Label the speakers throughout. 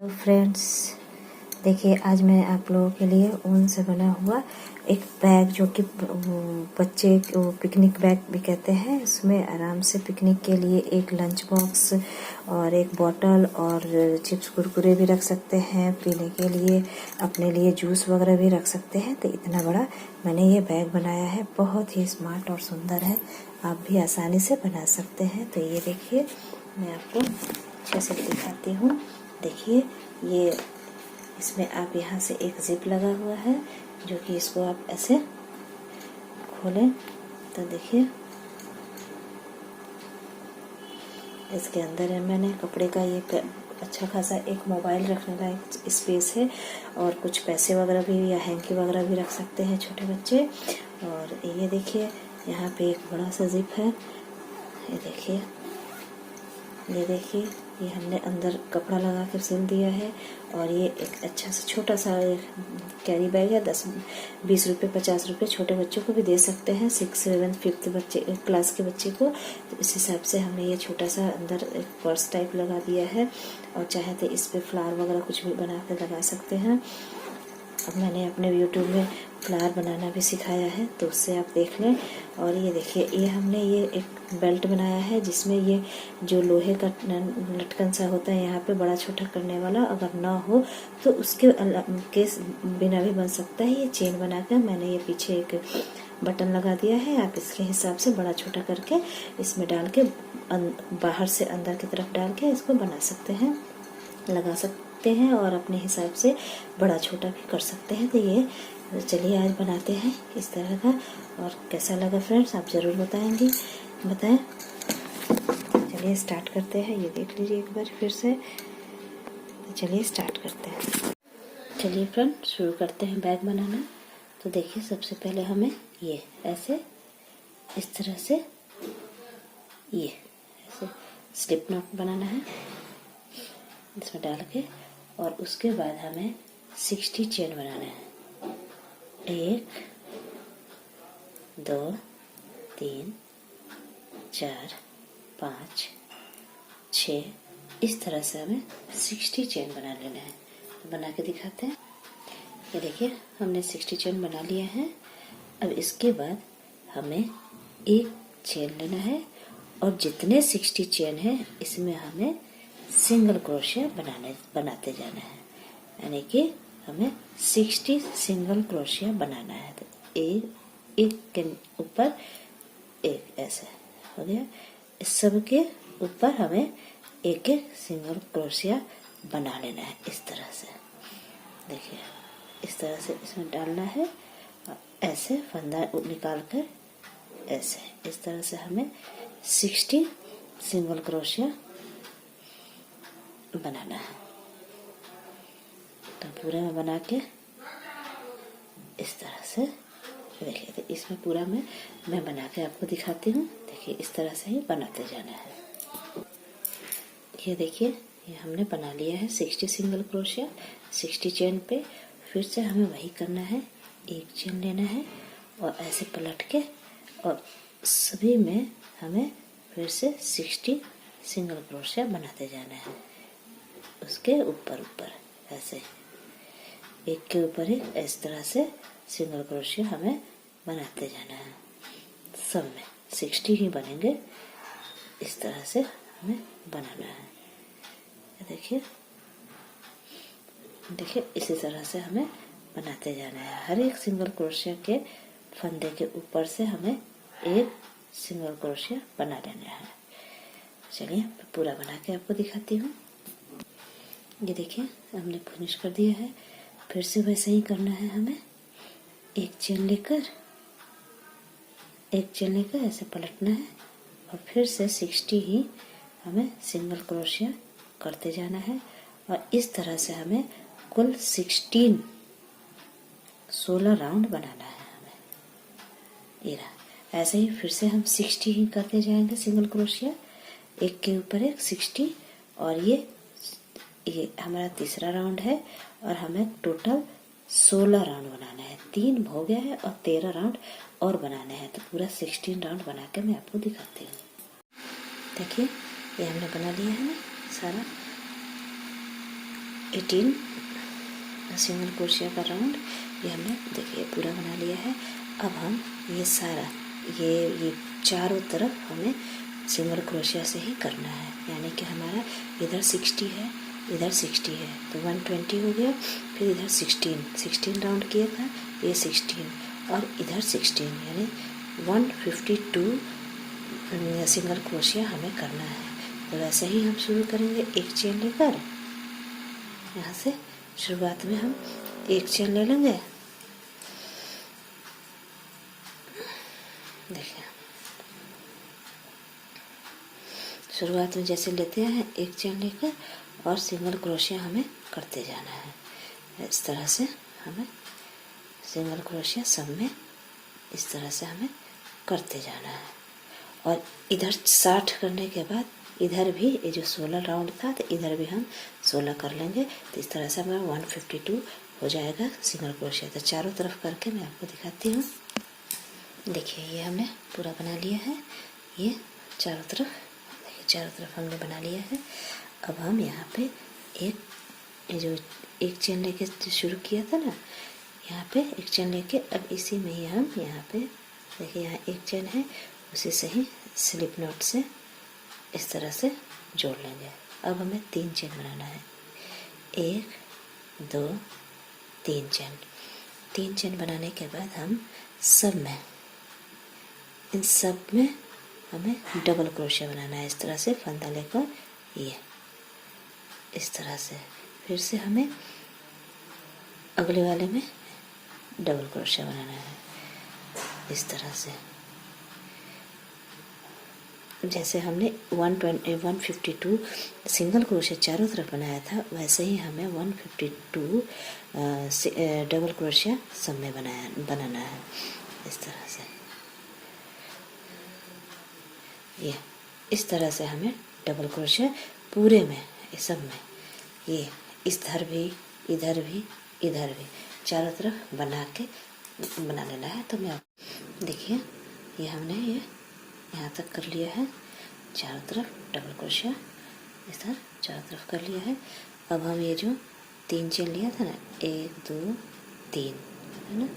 Speaker 1: Hello friends, देखिए आज मैं आप लोगों के लिए ऊन से बना हुआ एक बैग जो कि बच्चे पिकनिक बैग भी कहते हैं। इसमें आराम से पिकनिक के लिए एक लंच बॉक्स और एक बॉटल और चिप्स कुरकुरे भी रख सकते हैं, पीने के लिए अपने लिए जूस वगैरह भी रख सकते हैं। तो इतना बड़ा मैंने ये बैग बनाया है, बहुत ही स्मार्ट और सुंदर है। आप भी आसानी से बना सकते हैं। तो ये देखिए, मैं आपको अच्छे से दिखाती हूँ। देखिए, ये इसमें आप यहाँ से एक जिप लगा हुआ है जो कि इसको आप ऐसे खोलें तो देखिए इसके अंदर है मैंने कपड़े का ये अच्छा खासा एक मोबाइल रखने का एक स्पेस है और कुछ पैसे वगैरह भी या हैंकी वगैरह भी रख सकते हैं छोटे बच्चे। और ये देखिए, यहाँ पे एक बड़ा सा जिप है। ये देखिए, ये हमने अंदर कपड़ा लगा कर सिल दिया है। और ये एक अच्छा सा छोटा सा कैरी बैग है। 10-20 रुपये 50 रुपये छोटे बच्चों को भी दे सकते हैं, 6, 7, 5th बच्चे क्लास के बच्चे को। तो इस हिसाब से हमने ये छोटा सा अंदर एक पर्स टाइप लगा दिया है। और चाहे तो इस पर फ्लावर वगैरह कुछ भी बना कर लगा सकते हैं। अब मैंने अपने यूट्यूब में फ्लावर बनाना भी सिखाया है, तो उससे आप देख लें। और ये देखिए, ये हमने ये एक बेल्ट बनाया है जिसमें ये जो लोहे का लटकन सा होता है यहाँ पे बड़ा छोटा करने वाला, अगर ना हो तो उसके के बिना भी बन सकता है। ये चेन बनाकर मैंने ये पीछे एक बटन लगा दिया है। आप इसके हिसाब से बड़ा छोटा करके इसमें डाल के बाहर से अंदर की तरफ डाल के इसको बना सकते हैं, लगा सकते हैं और अपने हिसाब से बड़ा छोटा भी कर सकते हैं। तो ये चलिए आज बनाते हैं इस तरह का। और कैसा लगा फ्रेंड्स आप ज़रूर बताएं। चलिए स्टार्ट करते हैं। ये देख लीजिए एक बार फिर से। तो चलिए स्टार्ट करते हैं। चलिए फ्रेंड शुरू करते हैं बैग बनाना। तो देखिए, सबसे पहले हमें ये ऐसे इस तरह से ये ऐसे स्लिप नॉट बनाना है इसमें डाल के। और उसके बाद हमें 60 चेन बनाना है। 1 2 3 4 5 6 इस तरह से हमें 60 चेन बना लेना है। तो बना के दिखाते हैं। ये देखिए, हमने 60 चेन बना लिया है। अब इसके बाद हमें एक चेन लेना है और जितने 60 चेन है इसमें हमें सिंगल क्रोशिया बनाते जाना है। यानी कि हमें 60 सिंगल क्रोशिया बनाना है। तो एक के ऊपर एक ऐसे हो गया। इस सब के ऊपर हमें एक एक सिंगल क्रोशिया बना लेना है इस तरह से। देखिए, इस तरह से इसमें डालना है और ऐसे फंदा निकाल कर ऐसे इस तरह से हमें 60 सिंगल क्रोशिया बनाना है। तो पूरा में बना के इस तरह से देखिए। तो इसमें पूरा में मैं बना के आपको दिखाती हूँ। देखिए, इस तरह से ही बनाते जाना है। ये देखिए, ये हमने बना लिया है 60 सिंगल क्रोशिया। 60 चेन पे फिर से हमें वही करना है। एक चेन लेना है और ऐसे पलट के और सभी में हमें फिर से 60 सिंगल क्रोशिया बनाते जाना है। उसके ऊपर ऐसे एक के ऊपर एक इस तरह से सिंगल क्रोशिया हमें बनाते जाना है। सब में 60 ही बनेंगे, इस तरह से हमें बनाना है। देखिए इसी तरह से हमें बनाते जाना है। हर एक सिंगल क्रोशिया के फंदे के ऊपर से हमें एक सिंगल क्रोशिया बना लेना है। चलिए पूरा बना के आपको दिखाती हूँ। ये देखिए, हमने फिनिश कर दिया है। फिर से वैसे ही करना है हमें। एक चेन लेकर ऐसे पलटना है और फिर से 60 ही हमें सिंगल क्रोशिया करते जाना है। और इस तरह से हमें कुल 16 राउंड बनाना है हमें। ये रहा। ऐसे ही फिर से हम 60 ही करते जाएंगे सिंगल क्रोशिया, एक के ऊपर एक 60। और ये हमारा तीसरा राउंड है और हमें टोटल 16 राउंड बनाना है। 3 हो गया है और 13 राउंड और बनाना है। तो पूरा 16 राउंड बना के मैं आपको दिखाती हूँ। देखिए, ये हमने बना लिया है सारा। 18 सिंगल क्रोशिया का राउंड ये हमने देखिए पूरा बना लिया है। अब हम ये सारा ये चारों तरफ हमें सिंगल क्रोशिया से ही करना है, यानी कि हमारा इधर 60 है, इधर 60 है, तो 120 हो गया। फिर इधर 16 राउंड किया था, ये 16 और इधर 16, यानी 152 सिंगल क्रोशिया हमें करना है। तो वैसे ही हम शुरू करेंगे, एक चेन लेकर यहाँ से शुरुआत में हम एक चेन ले लेंगे। देखिए शुरुआत में जैसे लेते हैं एक चेन लेकर और सिंगल क्रोशिया हमें करते जाना है। इस तरह से हमें सिंगल क्रोशिया सब में इस तरह से हमें करते जाना है। और इधर 60 करने के बाद इधर भी ये जो 16 राउंड था तो इधर भी हम 16 कर लेंगे। तो इस तरह से हमें 152 हो जाएगा सिंगल क्रोशिया। तो चारों तरफ करके मैं आपको दिखाती हूँ। देखिए ये हमने पूरा बना लिया है, ये चारों तरफ, देखिए चारों तरफ हमने बना लिया है। अब हम यहाँ पे ये जो एक चेन लेके शुरू किया था ना, यहाँ पे एक चेन लेके अब इसी में ही हम यहाँ पे देखिए यहाँ एक चेन है, उसी से ही स्लिप नॉट से इस तरह से जोड़ लेंगे। अब हमें 3 चेन बनाना है, 1 2 3 चेन। 3 चेन बनाने के बाद हम सब में, इन सब में हमें डबल क्रोशिया बनाना है। इस तरह से फंदा लेकर ये इस तरह से, फिर से हमें अगले वाले में डबल क्रोशिया बनाना है इस तरह से। जैसे हमने 152 सिंगल क्रोशिया चारों तरफ बनाया था, वैसे ही हमें 152 डबल क्रोशिया सब में बनाना है इस तरह से। ये इस तरह से हमें डबल क्रोशिया पूरे में, सब में, ये इधर भी इधर भी इधर भी चारों तरफ बना लेना है। तो मैं देखिए ये हमने ये यहाँ तक कर लिया है, चारों तरफ डबल क्रोशिया इधर चारों तरफ कर लिया है। अब हम ये जो 3 चेन लिया था ना, 1 2 3 है ना,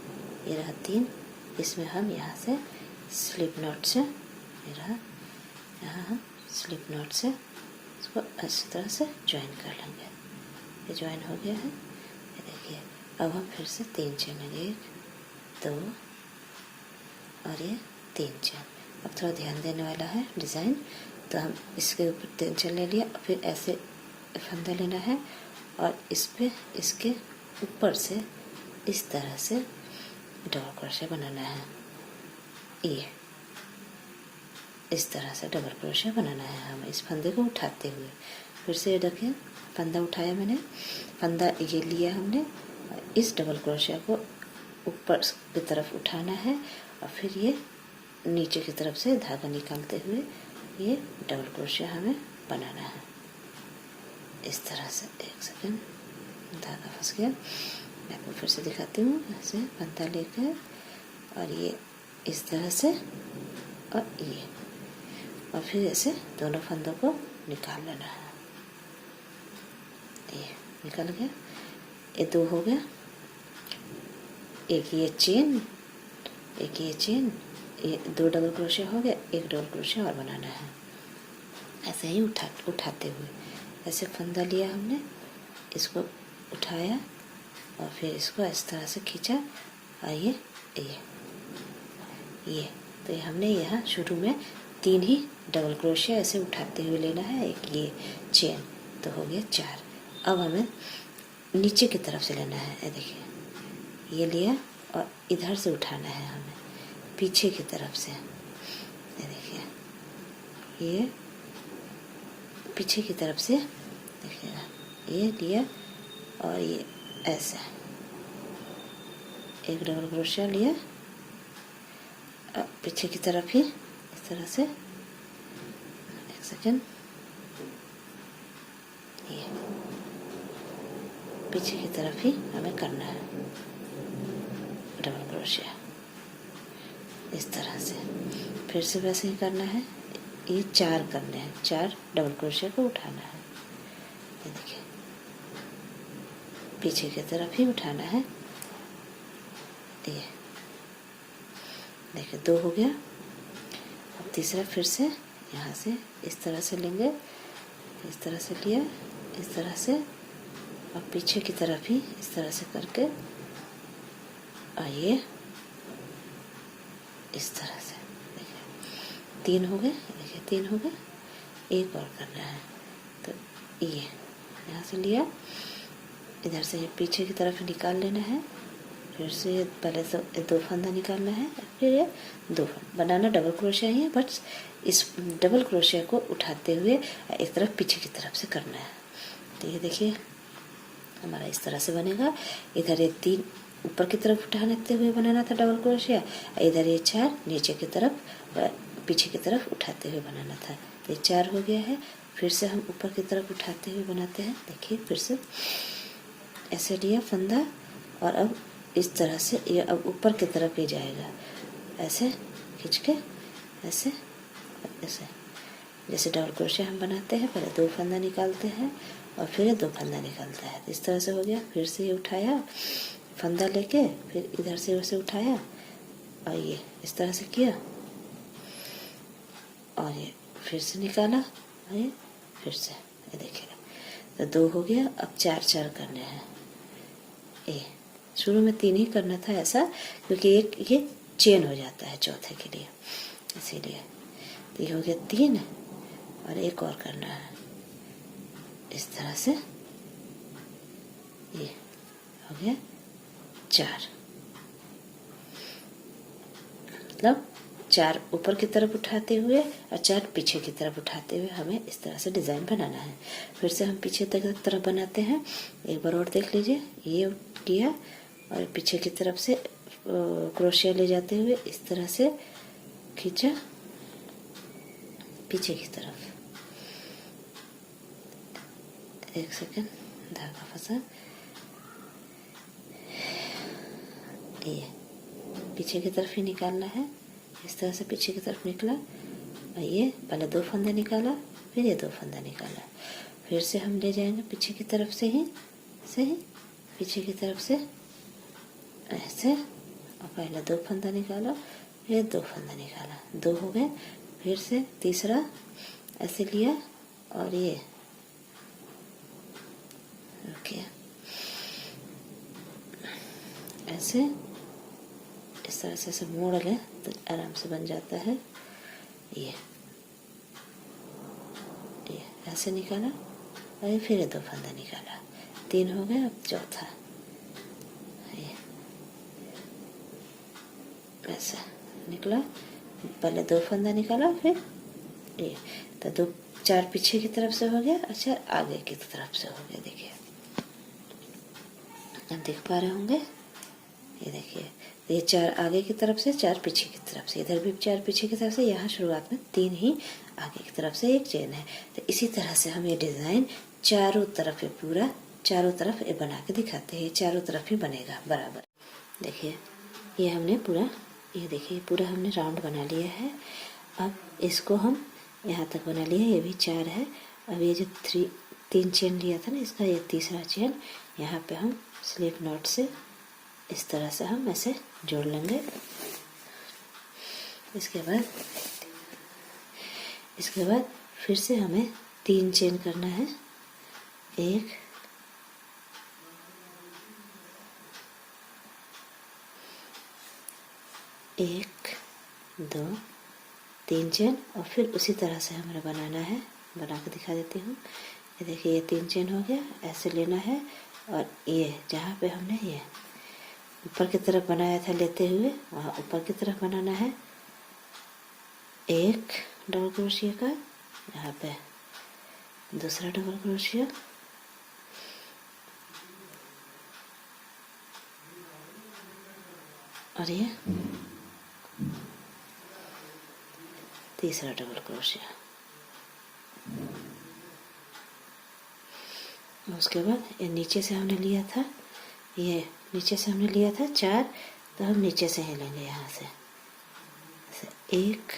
Speaker 1: ये रहा 3, इसमें हम यहाँ से स्लिप नॉट से, ये रहा यहाँ हम स्लिप नॉट से इसको अच्छी तरह से ज्वाइन कर लेंगे। ये ज्वाइन हो गया है, ये देखिए। अब हम फिर से 3 चेन लेंगे, 1 2 और ये 3 चेन। अब थोड़ा ध्यान देने वाला है डिज़ाइन, तो हम इसके ऊपर 3 चेन ले लिया, फिर ऐसे फंदा लेना है और इस पे इसके ऊपर से इस तरह से डबल क्रोशिया बनाना है। ये इस तरह से डबल क्रोशिया बनाना है हमें इस फंदे को उठाते हुए। फिर से देखिए फंदा उठाया मैंने, फंदा ये लिया हमने, इस डबल क्रोशिया को ऊपर की तरफ उठाना है और फिर ये नीचे की तरफ से धागा निकालते हुए ये डबल क्रोशिया हमें बनाना है इस तरह से। एक सेकंड, धागा फंस गया, मैं आपको फिर से दिखाती हूँ। ऐसे फंदा लेकर और ये इस तरह से और ये, और फिर ऐसे दोनों फंदों को निकाल लेना है। ये निकल गया, ये 2 हो गया, एक ये चेन, एक ये चेन, ये 2 डबल क्रोशिया हो गया, 1 डबल क्रोशिया और बनाना है। ऐसे ही उठाते हुए ऐसे फंदा लिया हमने, इसको उठाया और फिर इसको इस तरह से खींचा और ये तो ये हमने यहाँ शुरू में 3 ही डबल क्रोशिया ऐसे उठाते हुए लेना है। एक ये चेन तो हो गया 4। अब हमें नीचे की तरफ से लेना है, ये देखिए ये लिया और इधर से उठाना है हमें पीछे की तरफ से। ये देखिए ये पीछे की तरफ से, देखिएगा ये लिया और ये ऐसा एक डबल क्रोशिया लिया पीछे की तरफ ही इस तरह से। एक सेकंड, ये पीछे की तरफ ही हमें करना है डबल क्रोशिया इस तरह से। फिर से वैसे ही करना है, ये 4 करने हैं, 4 डबल क्रोशिया को उठाना है। ये देखिए पीछे की तरफ ही उठाना है। ये देखिए 2 हो गया। अब तीसरा फिर से यहाँ से इस तरह से लेंगे, इस तरह से लिया, इस तरह से, और पीछे की तरफ ही इस तरह से करके, और ये इस तरह से। देखिए 3 हो गए, देखिए 3 हो गए। एक और करना है, तो ये यहाँ से लिया, इधर से पीछे की तरफ निकाल लेना है, फिर से पहले तो 2 फंदा निकालना है, फिर ये 2 बनाना डबल क्रोशिया ही है, बट इस डबल क्रोशिया को उठाते हुए एक तरफ पीछे की तरफ से करना है। तो ये देखिए हमारा इस तरह से बनेगा। इधर ये 3 ऊपर की तरफ उठाते हुए बनाना था डबल क्रोशिया, इधर ये 4 नीचे की तरफ पीछे की तरफ उठाते हुए बनाना था। ये 4 हो गया है। फिर से हम ऊपर की तरफ उठाते हुए बनाते हैं। देखिए फिर से ऐसे लिया फंदा, और अब इस तरह से ये अब ऊपर की तरफ ही जाएगा, ऐसे खींच के, ऐसे ऐसे, जैसे डबल क्रोशिया हम बनाते हैं। पहले 2 फंदा निकालते हैं और फिर 2 फंदा निकालता है। इस तरह से हो गया। फिर से ये उठाया फंदा लेके, फिर इधर से वैसे उठाया और ये इस तरह से किया, और ये फिर से निकाला, और ये फिर से, ये देखिएगा। तो 2 हो गया। अब 4 करने हैं। ये शुरू में 3 ही करना था ऐसा, क्योंकि एक ये चेन हो जाता है चौथे के लिए, इसीलिए। तो ये हो गया 3, और एक और करना है इस तरह से। ये हो गया 4, मतलब 4 ऊपर की तरफ उठाते हुए और 4 पीछे की तरफ उठाते हुए हमें इस तरह से डिज़ाइन बनाना है। फिर से हम पीछे तरफ बनाते हैं। एक बार और देख लीजिए। ये किया और पीछे की तरफ से क्रोशिया ले जाते हुए इस तरह से खींचा पीछे की तरफ। एक सेकंड, धागा फंसा। ये पीछे की तरफ ही निकालना है। इस तरह से पीछे की तरफ निकला, और ये पहले 2 फंदा निकाला, फिर ये 2 फंदा निकाला। फिर से हम ले जाएंगे पीछे की तरफ से ही, सही पीछे की तरफ से ऐसे, और पहले 2 फंदा निकाला, फिर 2 फंदा निकाला। 2 हो गए। फिर से तीसरा ऐसे लिया, और ये रुकिए, ऐसे इस तरह से ऐसे मोड़ लें तो आराम से बन जाता है। ये ऐसे निकाला, और फिर ये 2 फंदा निकाला। 3 हो गए। अब चौथा ये ऐसा निकला, पहले 2 फंदा निकाला, फिर ये, तो 4 पीछे की तरफ से हो गया, अच्छा आगे की तरफ से हो गया। देखिए आप देख पा रहे होंगे। ये देखिए, ये 4 आगे की तरफ से, 4 पीछे की तरफ से, इधर भी 4 पीछे की तरफ से, यहाँ शुरुआत में 3 ही आगे की तरफ से एक चेन है। तो इसी तरह से हम ये डिज़ाइन चारों तरफ, ये पूरा चारों तरफ ये बना के दिखाते हैं। चारों तरफ ही बनेगा बराबर। देखिए ये हमने पूरा, ये देखिए पूरा हमने राउंड बना लिया है। अब इसको हम यहाँ तक बना लिया, ये भी 4 है। अब ये जो 3 चेन लिया था ना, इसका ये तीसरा चेन, यहाँ पे हम स्लिप नॉट से इस तरह से हम ऐसे जोड़ लेंगे। इसके बाद फिर से हमें 3 चेन करना है। 1 2 3 चेन, और फिर उसी तरह से हमें बनाना है। बना के दिखा देती हूँ। ये देखिए, ये 3 चेन हो गया, ऐसे लेना है, और ये जहाँ पे हमने ये ऊपर की तरफ बनाया था लेते हुए, वहाँ ऊपर की तरफ बनाना है। 1 डबल क्रोशिया का, यहाँ पे दूसरा डबल क्रोशिया, और ये तीसरा डबल क्रोशिया। उसके बाद ये नीचे से हमने लिया था, ये नीचे से हमने लिया था 4, तो हम नीचे से ही लेंगे यहाँ से। 1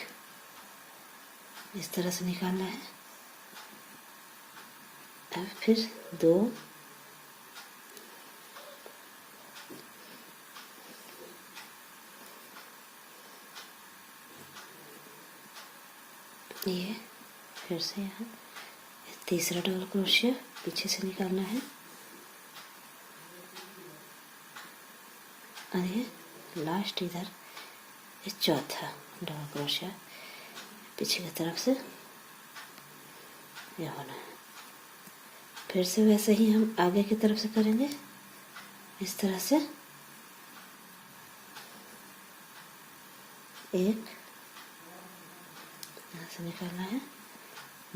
Speaker 1: इस तरह से निकालना है। अब फिर 2 ये फिर से यहाँ तीसरा डबल क्रोशिया पीछे से निकालना है और ये लास्ट इधर ये चौथा डबल क्रोशिया पीछे की तरफ से ये होना है। फिर से वैसे ही हम आगे की तरफ से करेंगे इस तरह से। एक यहाँ से निकालना है,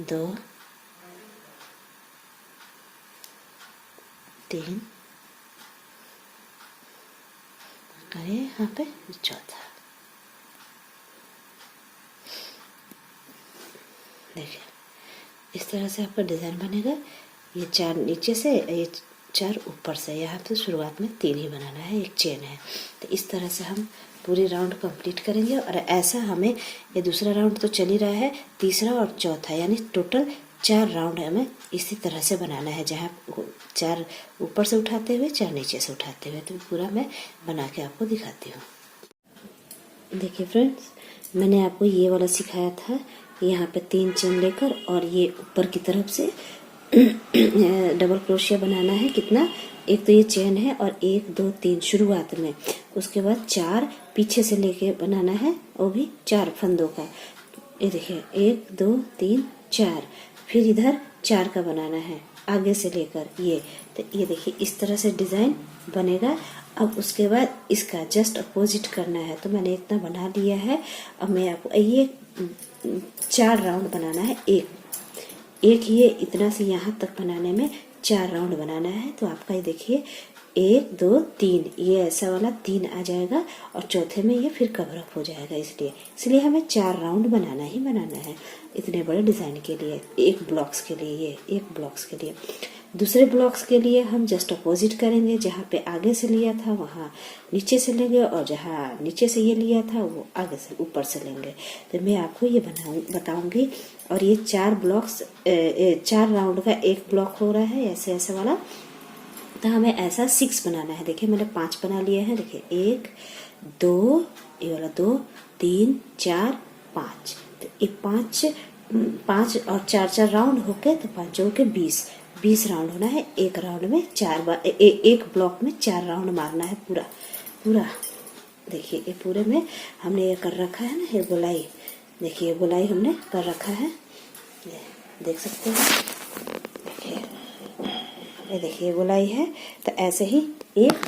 Speaker 1: 2 3 और ये यहाँ पे चौथा। देखिए इस तरह से आपका डिज़ाइन बनेगा। ये 4 नीचे से, ये 4 ऊपर से। यहाँ तो शुरुआत में 3 ही बनाना है, एक चेन है। तो इस तरह से हम पूरी राउंड कंप्लीट करेंगे। और ऐसा हमें, ये दूसरा राउंड तो चल ही रहा है, तीसरा और चौथा यानी टोटल 4 राउंड हमें इसी तरह से बनाना है, जहाँ 4 ऊपर से उठाते हुए 4 नीचे से उठाते हुए। तो पूरा मैं बना के आपको दिखाती हूँ। देखिए फ्रेंड्स, मैंने आपको ये वाला सिखाया था। यहाँ पे 3 चेन लेकर और ये ऊपर की तरफ से डबल क्रोशिया बनाना है। कितना? एक तो ये चेन है और 1 2 3 शुरुआत में, उसके बाद 4 पीछे से लेके बनाना है, वो भी 4 फंदों का। ये देखिए 1 2 3 4, फिर इधर 4 का बनाना है आगे से लेकर ये। तो ये देखिए इस तरह से डिज़ाइन बनेगा। अब उसके बाद इसका जस्ट अपोजिट करना है। तो मैंने इतना बना लिया है। अब मैं आपको ये 4 राउंड बनाना है। एक ये इतना से यहाँ तक बनाने में 4 राउंड बनाना है। तो आपका ये देखिए 1 2 3, ये ऐसा वाला 3 आ जाएगा और चौथे में ये फिर कवर अप हो जाएगा। इसलिए हमें 4 राउंड बनाना ही बनाना है इतने बड़े डिज़ाइन के लिए। एक ब्लॉक्स के लिए, ये एक ब्लॉक्स के लिए। दूसरे ब्लॉक्स के लिए हम जस्ट अपोजिट करेंगे। जहाँ पे आगे से लिया था वहाँ नीचे से लेंगे, और जहाँ नीचे से ये लिया था वो आगे से ऊपर से लेंगे। तो मैं आपको ये बताऊंगी। और ये 4 ब्लॉक्स, 4 राउंड का एक ब्लॉक हो रहा है ऐसे ऐसे वाला। तो हमें ऐसा 6 बनाना है। देखिए मैंने 5 बना लिए हैं। देखिए 1 2, ये वाला 2 3 4 5। तो ये 5 और 4 राउंड होके, तो 5 होके 20 राउंड होना है। एक राउंड में 4 बार, एक ब्लॉक में 4 राउंड मारना है पूरा। देखिए ये पूरे में हमने ये कर रखा है ना, ये गोलाई। देखिए गोलाई हमने कर रखा है, ये देख सकते हैं। ये देखिए गोलाई है। तो ऐसे ही एक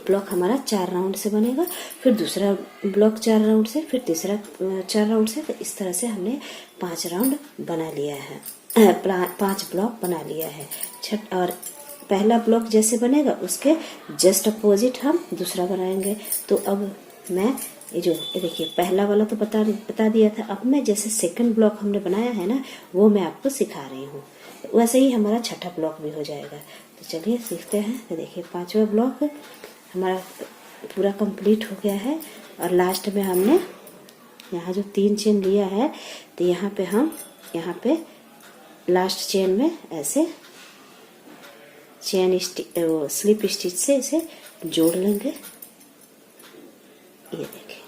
Speaker 1: ब्लॉक हमारा 4 राउंड से बनेगा, फिर दूसरा ब्लॉक 4 राउंड से, फिर तीसरा 4 राउंड से। तो इस तरह से हमने 5 राउंड बना लिया है, 5 ब्लॉक बना लिया है। और पहला ब्लॉक जैसे बनेगा उसके जस्ट अपोजिट हम दूसरा बनाएंगे। तो अब मैं ये देखिए पहला वाला तो बता दिया था। अब मैं जैसे सेकंड ब्लॉक हमने बनाया है ना, वो मैं आपको सिखा रही हूँ। वैसे ही हमारा छठा ब्लॉक भी हो जाएगा। तो चलिए सीखते हैं। तो देखिए 5वां ब्लॉक हमारा पूरा कंप्लीट हो गया है। और लास्ट में हमने यहाँ जो 3 चेन लिया है, तो यहाँ पे लास्ट चेन में ऐसे चेन स्लिप स्टिच से इसे जोड़ लेंगे। ये देखिए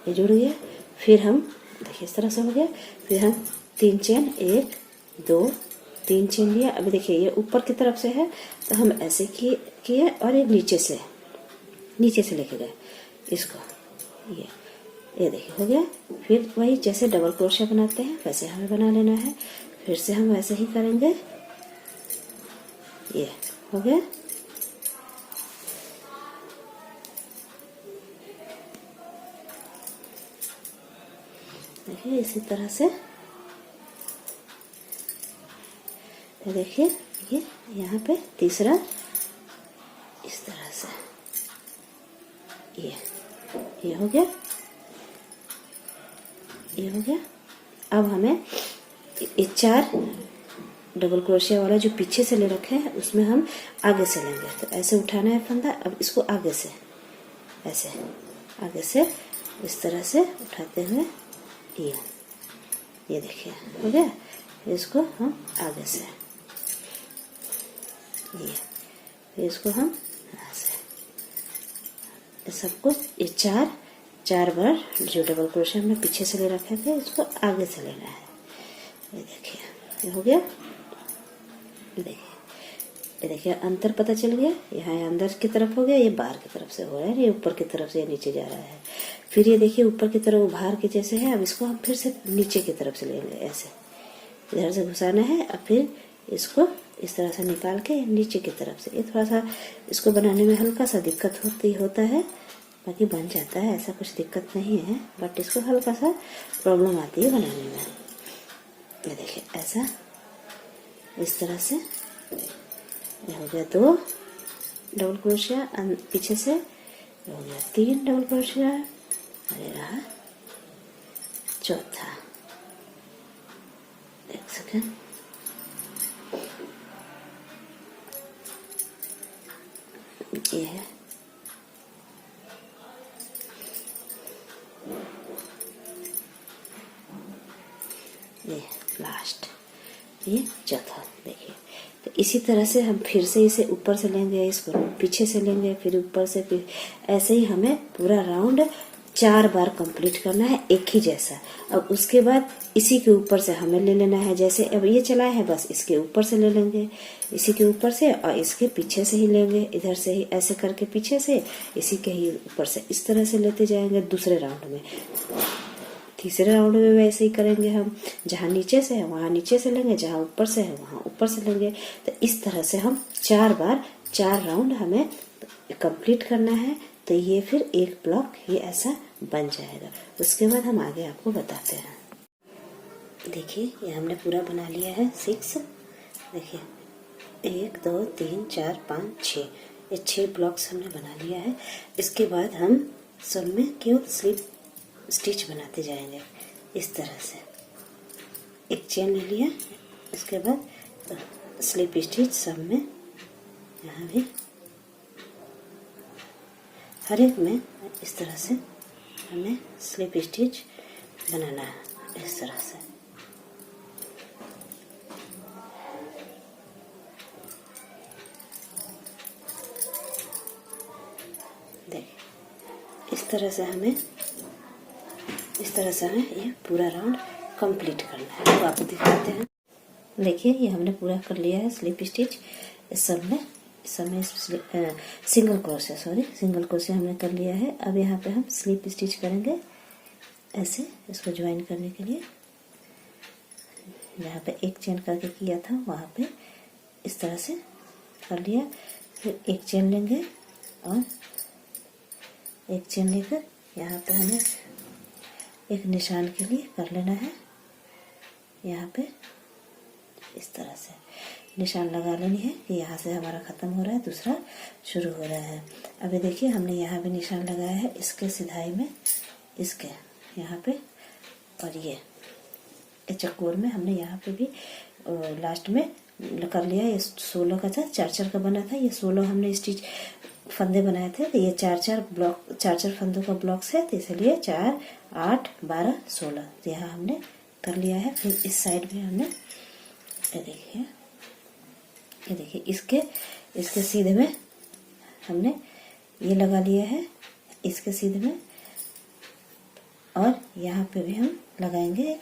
Speaker 1: ये जुड़ गया। फिर हम देखिए इस तरह से हो गया। फिर हम 3 चेन, 1 2 3 चेन लिया। अभी देखिए ये ऊपर की तरफ से है, तो हम ऐसे किए और एक नीचे से लेके गए इसको। ये देखिए हो गया। फिर वही जैसे डबल क्रोशिया बनाते हैं वैसे हमें बना लेना है। फिर से हम वैसे ही करेंगे। ये हो गया। देखिए इसी तरह से। तो देखिए ये यहाँ पे तीसरा इस तरह से ये हो गया। ये हो गया। अब हमें ये 4 डबल क्रोशिया वाला जो पीछे से ले रखे हैं उसमें हम आगे से लेंगे। तो ऐसे उठाना है फंदा। अब इसको आगे से ऐसे आगे से इस तरह से उठाते हुए ये देखिए हो गया। इसको हम आगे से इसको हम ऐसे सबको ये 4 4 बार जो डबल क्रोशिया हमने पीछे से ले रखे थे उसको आगे से लेना है। ये देखिए ये हो गया। ये देखिए अंतर पता चल गया। यहाँ अंदर की तरफ हो गया, ये बाहर की तरफ से हो रहा है, ये ऊपर की तरफ से नीचे जा रहा है। फिर ये देखिए ऊपर की तरफ बाहर के जैसे है। अब इसको हम फिर से नीचे की तरफ से लेंगे, ऐसे इधर से घुसाना है और फिर इसको इस तरह से निकाल के नीचे की तरफ से। ये थोड़ा सा इसको बनाने में हल्का सा दिक्कत होता है, बाकी बन जाता है, ऐसा कुछ दिक्कत नहीं है, बट इसको हल्का सा प्रॉब्लम आती है बनाने में। ये देखिए ऐसा इस तरह से ये हो गया 2 डबल क्रोशिया पीछे से, ये हो गया 3 डबल क्रोशिया और ये रहा चौथा। एक सेकेंड, ये है ये लास्ट, ये चौथा। देखिए तो इसी तरह से हम फिर से इसे ऊपर से लेंगे, इसको पीछे से लेंगे, फिर ऊपर से, फिर ऐसे ही हमें पूरा राउंड 4 बार कंप्लीट करना है एक ही जैसा। अब उसके बाद इसी के ऊपर से हमें ले लेना है, जैसे अब ये चला है बस इसके ऊपर से ले लेंगे, इसी के ऊपर से और इसके पीछे से ही लेंगे, इधर से ही ऐसे करके पीछे से इसी के ही ऊपर से इस तरह से लेते जाएंगे। दूसरे राउंड में, तीसरे राउंड में वैसे ही करेंगे हम, जहाँ नीचे से है वहां नीचे से लेंगे, जहाँ ऊपर से है वहां ऊपर से लेंगे। तो इस तरह से हम 4 बार 4 राउंड हमें कंप्लीट करना है। तो ये फिर एक ब्लॉक ये ऐसा बन जाएगा। उसके बाद हम आगे आपको बताते हैं। देखिए ये हमने पूरा बना लिया है 6। देखिए 1 2 3 4 5 6, ये 6 ब्लॉक्स हमने बना लिया है। इसके बाद हम सब में केवल स्लिप स्टिच बनाते जाएंगे इस तरह से। एक चेन ले लिया, इसके बाद स्लिप स्टिच सब में, यहाँ भी हर एक में इस तरह से हमें स्लिप स्टिच बनाना है इस तरह से। देखिए इस तरह से हमें ये पूरा राउंड कंप्लीट करना है। तो आपको दिखाते हैं। देखिए ये हमने पूरा कर लिया है स्लिप स्टिच। इस सब में सिंगल क्रोशिया हमने कर लिया है। अब यहाँ पे हम स्लिप स्टिच करेंगे ऐसे, इसको ज्वाइन करने के लिए। जहाँ पे एक चेन करके किया था वहाँ पे इस तरह से कर लिया। फिर एक चेन लेंगे और एक चेन लेकर यहाँ पे हमें एक निशान के लिए कर लेना है। यहाँ पे इस तरह से निशान लगा लेनी है कि यहाँ से हमारा खत्म हो रहा है, दूसरा शुरू हो रहा है। अभी देखिए हमने यहाँ भी निशान लगाया है, इसके सिधाई में, इसके यहाँ पे, और ये चकोर में हमने यहाँ पे भी लास्ट में कर लिया। ये 16 का था, 4-4 का बना था। ये 16 हमने स्टिच फंदे बनाए थे। तो ये 4-4 फंदों का ब्लॉक्स है, तो इसलिए 4 8 12 16 तो यहाँ हमने कर लिया है। फिर इस साइड में हमने ये देखिए इसके सीधे में हमने ये लगा लिया है, इसके सीधे में, और यहाँ पे भी हम लगाएंगे एक।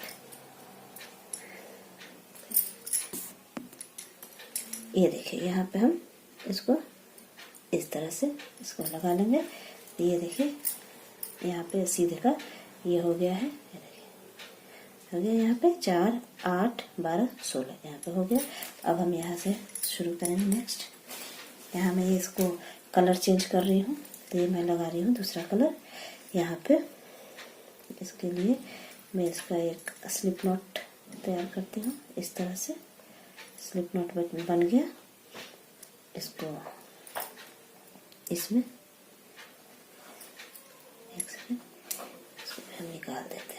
Speaker 1: ये देखिए यहाँ पे हम इसको इस तरह से इसको लगा लेंगे। ये देखिए यहाँ पे सीधे का ये हो गया है। ये देखिए हो गया यहाँ पे 4 8 12 16 यहाँ पे हो गया। अब हम यहाँ से शुरू करेंगे नेक्स्ट। यहाँ मैं इसको कलर चेंज कर रही हूँ, तो ये मैं लगा रही हूँ दूसरा कलर यहाँ पे। इसके लिए मैं इसका एक स्लिप नॉट तैयार करती हूँ। इस तरह से स्लिप नॉट बन गया। इसको इसमें एक सेकंड, इसको हम निकाल देते हैं।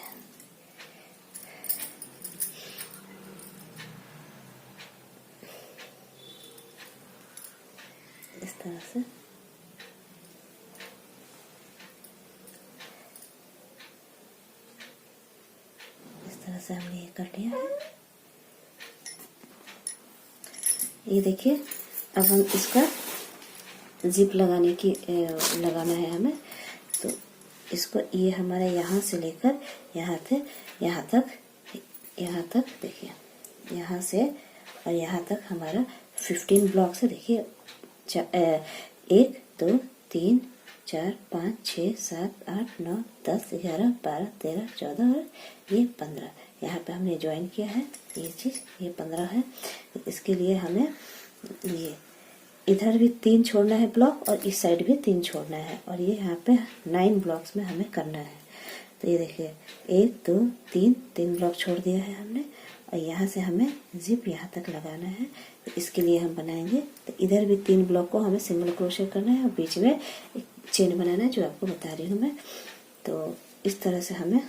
Speaker 1: इस तरह से हमने ये कर लिया है। ये देखिए अब हम इसका जिप लगाना है हमें। तो इसको ये हमारा यहाँ से लेकर यहाँ तक देखिए, यहाँ से और यहाँ तक हमारा 15 ब्लॉक से देखिए 1 2 3 4 5 6 7 8 9 10 11 12 13 14 और ये 15। यहाँ पे हमने ज्वाइन किया है ये चीज़, ये 15 है। इसके लिए हमें ये इधर भी 3 छोड़ना है ब्लॉक और इस साइड भी 3 छोड़ना है, और ये यहाँ पे 9 ब्लॉक्स में हमें करना है। तो ये देखिए 1 2 3 ब्लॉक छोड़ दिया है हमने, और यहाँ से हमें जिप यहाँ तक लगाना है। तो इसके लिए हम बनाएंगे, तो इधर भी 3 ब्लॉक को हमें सिंगल क्रोशे करना है और बीच में एक चेन बनाना है, जो आपको बता रही हूँ मैं। तो इस तरह से हमें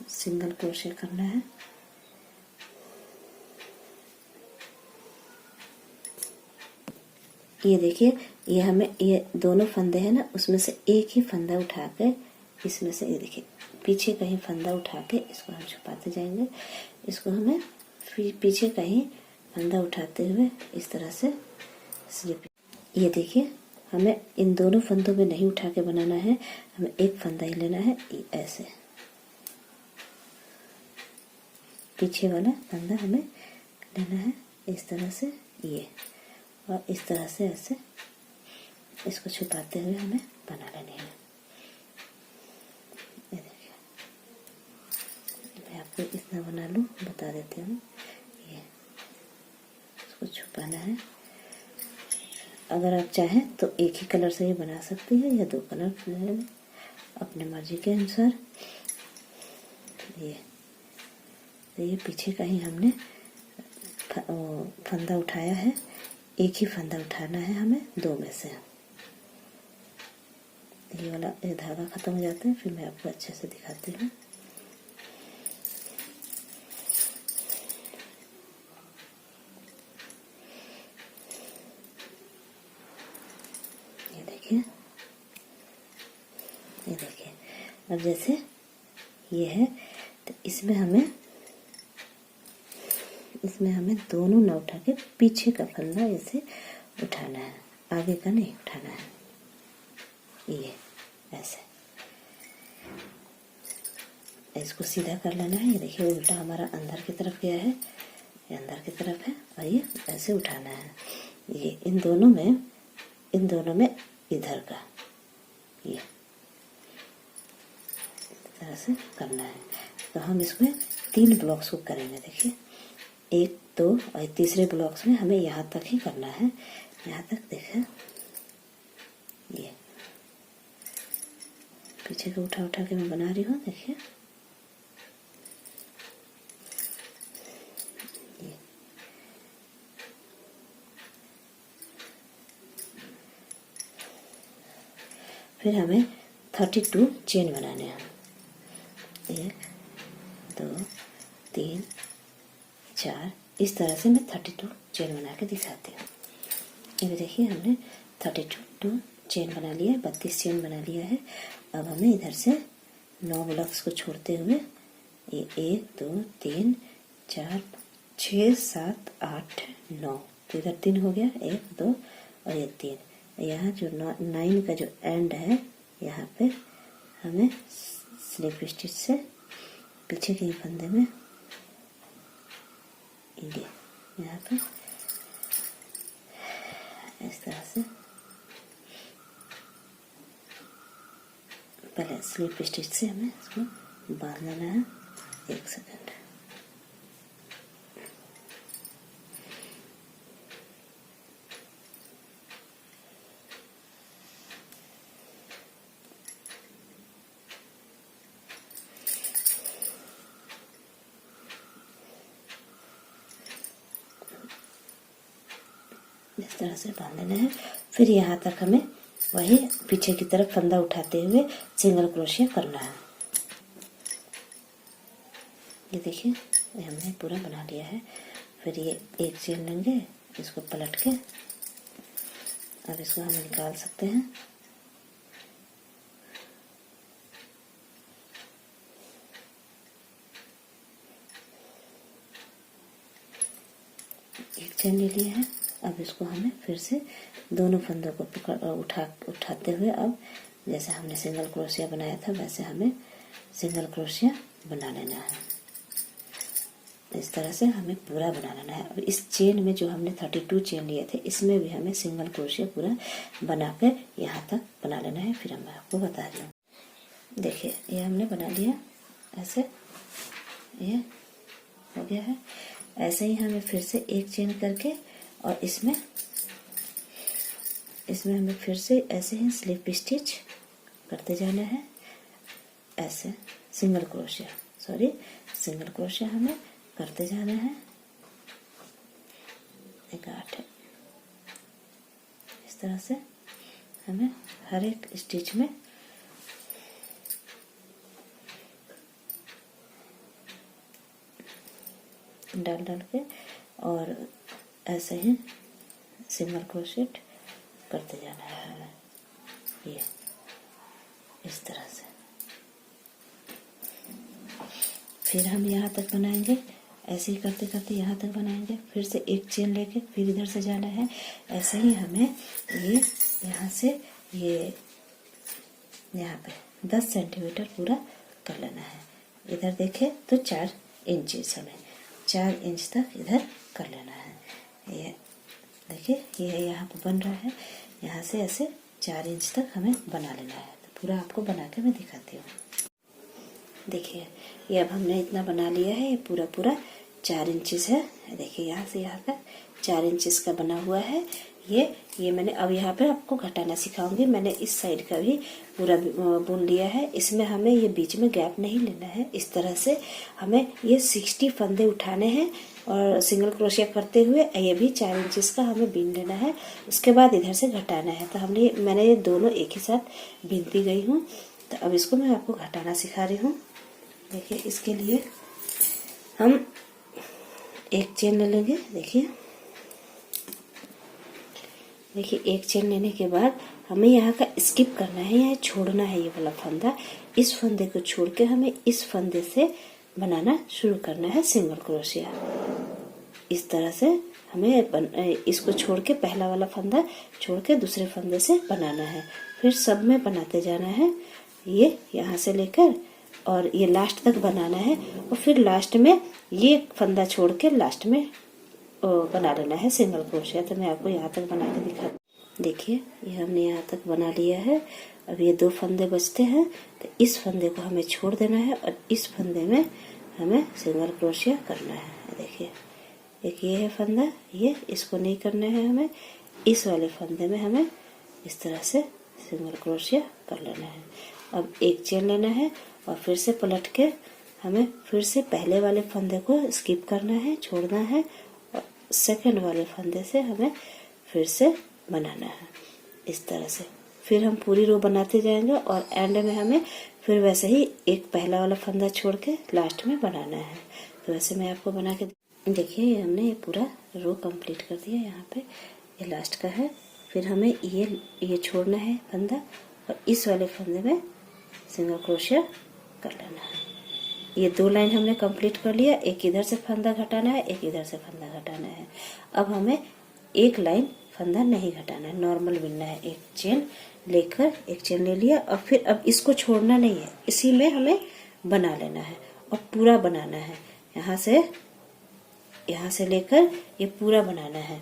Speaker 1: सिंगल क्रोशे करना है। ये देखिए, ये हमें ये दोनों फंदे हैं ना, उसमें से एक ही फंदा उठा के इसमें से ये देखिए पीछे का ही फंदा उठा के इसको हम छुपाते जाएंगे। इसको हमें पीछे का ही फंदा उठाते हुए इस तरह से स्लिप। ये देखिए, हमें इन दोनों फंदों में नहीं उठा के बनाना है, हमें एक फंदा ही लेना है। ऐसे पीछे वाला फंदा हमें लेना है इस तरह से, ये और इस तरह से ऐसे इसको छुपाते हुए हमें बना लेनी है। ये देखिए, मैं आपको इतना बना लूँ, बता देती हूँ। ये इसको छुपाना है। अगर आप चाहें तो एक ही कलर से ये बना सकती है या 2 कलर अपने मर्जी के अनुसार। ये पीछे का ही हमने फंदा उठाया है, एक ही फंदा उठाना है हमें 2 में से। ये वाला ये धागा खत्म हो जाता है, फिर मैं आपको अच्छे से दिखाती हूँ। ये देखिए, अब जैसे ये है तो इसमें हमें दोनों ना उठा के पीछे का फंदा ऐसे उठाना है, आगे का नहीं उठाना है। ये ऐसे इसको सीधा कर लेना है। ये देखिए, उल्टा हमारा अंदर की तरफ गया है, ये अंदर की तरफ है, और ये ऐसे उठाना है। ये इन दोनों में इधर का ये इस तरह से करना है। तो हम इसमें 3 ब्लॉक्स को करेंगे। देखिए 1 2 और तीसरे ब्लॉक्स में हमें यहाँ तक ही करना है, यहाँ तक। देखिए ये पीछे को उठा के मैं बना रही हूँ। देखिए फिर हमें 32 चेन बनाने हैं। 1 2 3 4 इस तरह से मैं 32 चेन बना के दिखाती हूँ। ये देखिए, हमने 32 चेन बना लिया है, 32 चेन बना लिया है। अब हमें इधर से 9 ब्लॉक्स को छोड़ते हुए ये 1 2 3 4 6 7 8 9, तो इधर 3 हो गया, 1 2 और ये 3। यहाँ जो 9 का जो एंड है, यहाँ पे हमें स्लिप स्टिच से पीछे के फंदे में ये यहाँ पे इस तरह से पहले स्लिप स्टिच से हमें इसको बांध लेना है। 1 सेकंड। इस तरह से बांध देना है। फिर यहाँ तक हमें वही पीछे की तरफ फंदा उठाते हुए सिंगल क्रोशिया करना है। ये देखिए, ये हमने पूरा बना लिया है। फिर ये एक चेन लेंगे, इसको पलट के अब इसको हम निकाल सकते हैं। एक चेन ले लिया है। अब इसको हमें फिर से दोनों फंदों को उठाते हुए अब जैसे हमने सिंगल क्रोशिया बनाया था वैसे हमें सिंगल क्रोशिया बना लेना है। इस तरह से हमें पूरा बना लेना है। अब इस चेन में जो हमने 32 चेन लिए थे इसमें भी हमें सिंगल क्रोशिया पूरा बनाकर यहाँ तक बना लेना है। फिर मैं आपको बता रही हूँ। देखिए ये हमने बना लिया, ऐसे ये हो गया है। ऐसे ही हमें फिर से एक चेन करके और इसमें हमें फिर से ऐसे ही स्लिप स्टिच करते जाना है। ऐसे सिंगल क्रोशिया हमें करते जाना है। 8 इस तरह से हमें हर एक स्टिच में डाल के और ऐसे ही सिंगल क्रोशेट करते जाना है हमें, ये इस तरह से। फिर हम यहाँ तक बनाएंगे, ऐसे ही करते करते यहाँ तक बनाएंगे। फिर से एक चेन लेके फिर इधर से जाना है। ऐसे ही हमें ये यहाँ से ये यहाँ पे 10 सेंटीमीटर पूरा कर लेना है। इधर देखें तो 4 इंच हमें 4 इंच तक इधर कर लेना है। ये देखिए ये यहाँ पे बन रहा है, यहाँ से ऐसे 4 इंच तक हमें बना लेना है। तो पूरा आपको बना के मैं दिखाती हूँ। देखिए ये अब हमने इतना बना लिया है, ये पूरा 4 इंचेस है। देखिए यहाँ से यहाँ तक 4 इंचेस का बना हुआ है। ये मैंने अब यहाँ पे आपको घटाना सिखाऊंगी। मैंने इस साइड का भी पूरा बुन लिया है। इसमें हमें ये बीच में गैप नहीं लेना है। इस तरह से हमें ये 60 फंदे उठाने हैं और सिंगल क्रोशिया करते हुए ये भी 4 इंचेस का हमें बीन लेना है। उसके बाद इधर से घटाना है। तो मैंने ये दोनों एक ही साथ बीनती गई हूँ। तो अब इसको मैं आपको घटाना सिखा रही हूँ। देखिए इसके लिए हम एक चेन ले लेंगे। देखिए एक चेन लेने के बाद हमें यहाँ का स्किप करना है, यहाँ छोड़ना है ये वाला फंदा। इस फंदे को छोड़ के हमें इस फंदे से बनाना शुरू करना है सिंगल क्रोशिया। इस तरह से हमें इसको छोड़ के पहला वाला फंदा छोड़ के दूसरे फंदे से बनाना है। फिर सब में बनाते जाना है, ये यहाँ से लेकर और ये लास्ट तक बनाना है। और फिर लास्ट में ये फंदा छोड़ के लास्ट में बना लेना है सिंगल क्रोशिया। तो मैं आपको यहाँ तक बना के दिखा। देखिए ये हमने यहाँ तक बना लिया है। अब ये 2 फंदे बचते हैं, तो इस फंदे को हमें छोड़ देना है और इस फंदे में हमें सिंगल क्रोशिया करना है। देखिए एक ये है फंदा, ये इसको नहीं करना है हमें। इस वाले फंदे में हमें इस तरह से सिंगल क्रोशिया कर लेना है। अब एक चेन लेना है और फिर से पलट के हमें फिर से पहले वाले फंदे को स्किप करना है, छोड़ना है और सेकंड वाले फंदे से हमें फिर से बनाना है इस तरह से। फिर हम पूरी रो बनाते जाएंगे और एंड में हमें फिर वैसे ही एक पहला वाला फंदा छोड़ के लास्ट में बनाना है। तो वैसे मैं आपको बना के देखिए हमने ये पूरा रो कंप्लीट कर दिया। यहाँ पे ये लास्ट का है। फिर हमें ये छोड़ना है फंदा और इस वाले फंदे में सिंगल क्रोशिया कर लेना है। ये 2 लाइन हमने कंप्लीट कर लिया। एक इधर से फंदा घटाना है, एक इधर से फंदा घटाना है। अब हमें एक लाइन फंदा नहीं घटाना है, नॉर्मल बिनना है। एक चेन लेकर एक चेन ले लिया और फिर अब इसको छोड़ना नहीं है, इसी में हमें बना लेना है और पूरा बनाना है। यहाँ से लेकर ये पूरा बनाना है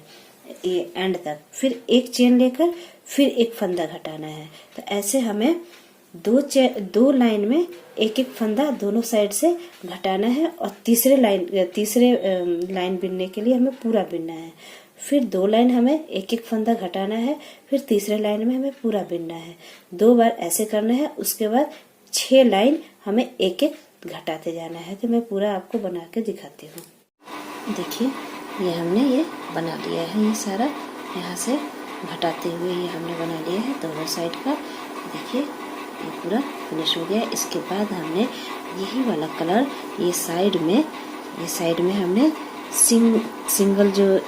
Speaker 1: ये एंड तक। फिर एक चेन लेकर फिर एक फंदा घटाना है। तो ऐसे हमें 2 लाइन में एक फंदा दोनों साइड से घटाना है और तीसरे लाइन बिनने के लिए हमें पूरा बिनना है। फिर 2 लाइन हमें एक फंदा घटाना है, फिर तीसरे लाइन में हमें पूरा बिनना है। 2 बार ऐसे करना है। उसके बाद 6 लाइन हमें एक घटाते जाना है। तो मैं पूरा आपको बना के दिखाती हूँ। देखिए ये हमने ये बना लिया है, ये सारा यहाँ से घटाते हुए ये हमने बना लिया है दोनों साइड का। देखिए ये पूरा फिनिश हो गया। इसके बाद हमने यही वाला कलर ये साइड में हमने सिंगल जो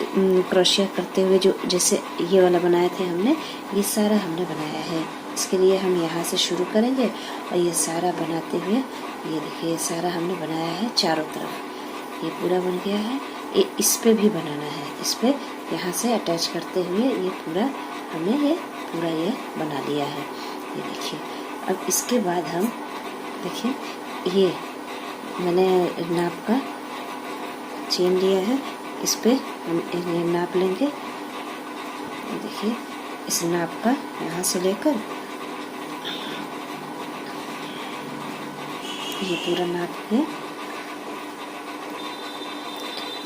Speaker 1: क्रोशिया करते हुए जो जैसे ये वाला बनाए थे हमने, ये सारा हमने बनाया है। इसके लिए हम यहाँ से शुरू करेंगे और ये सारा बनाते हुए ये देखिए ये सारा हमने बनाया है चारों तरफ। ये पूरा बन गया है। ये इस पे भी बनाना है, इस पे यहाँ से अटैच करते हुए ये पूरा हमने ये पूरा ये बना लिया है। ये देखिए। अब इसके बाद हम देखिए, ये मैंने नाप का चेन लिया है, इस पे हम ये नाप लेंगे। देखिए, इस नाप का यहाँ से लेकर ये पूरा नाप है,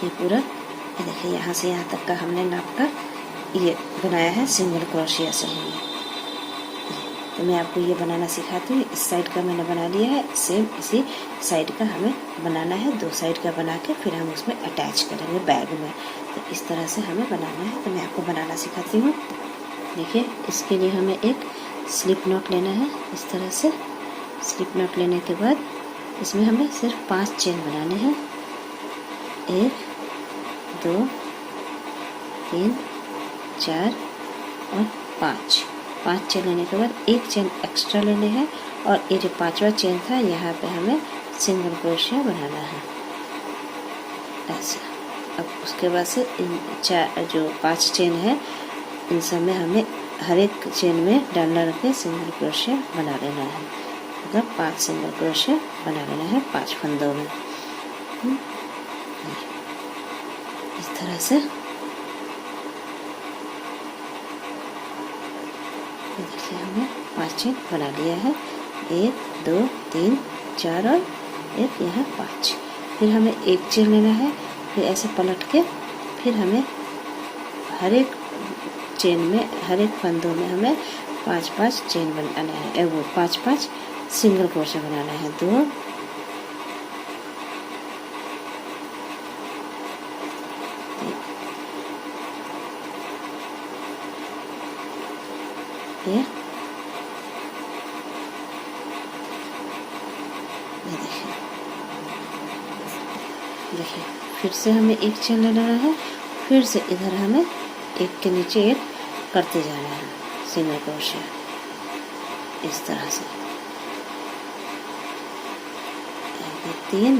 Speaker 1: ये पूरा ये देखिए, यहाँ से यहाँ तक का हमने नाप का ये बनाया है सिंगल क्रोशिया से ही। तो मैं आपको ये बनाना सिखाती हूँ। इस साइड का मैंने बना लिया है, सेम इसी साइड का हमें बनाना है। 2 साइड का बना के फिर हम उसमें अटैच करेंगे बैग में। तो इस तरह से हमें बनाना है। तो मैं आपको बनाना सिखाती हूँ। देखिए, इसके लिए हमें एक स्लिप नॉट लेना है। इस तरह से स्लिप नॉट लेने के बाद इसमें हमें सिर्फ 5 चेन बनाने हैं। 1 2 3 4 और 5 चेन लेने के बाद एक चेन एक्स्ट्रा लेने हैं, और ये जो 5वां चेन था यहाँ पे हमें सिंगल क्रोशिया बनाना है ऐसा। अब उसके बाद से इन 5 चेन है, इन सब में हमें हर एक चेन में डालना रख के सिंगल क्रोशिया बना लेना है। मतलब 5 सिंगल क्रोशिया बना लेना है 5 फंदों में। इस तरह से देखिए, हमने 5 चेन बना लिया है। 1 2 3 4 और एक यहाँ 5। फिर हमें एक चेन लेना है, फिर ऐसे पलट के फिर हमें हर एक चेन में, हर एक फंदों में हमें 5 चेन बनाना है। वो 5 सिंगल क्रोशिया बनाना है। 2 ये देखिए, फिर से हमें एक चेन लेना है, फिर से इधर हमें एक के नीचे एक करते जाना है सिंगल क्रोशिया इस तरह से। 3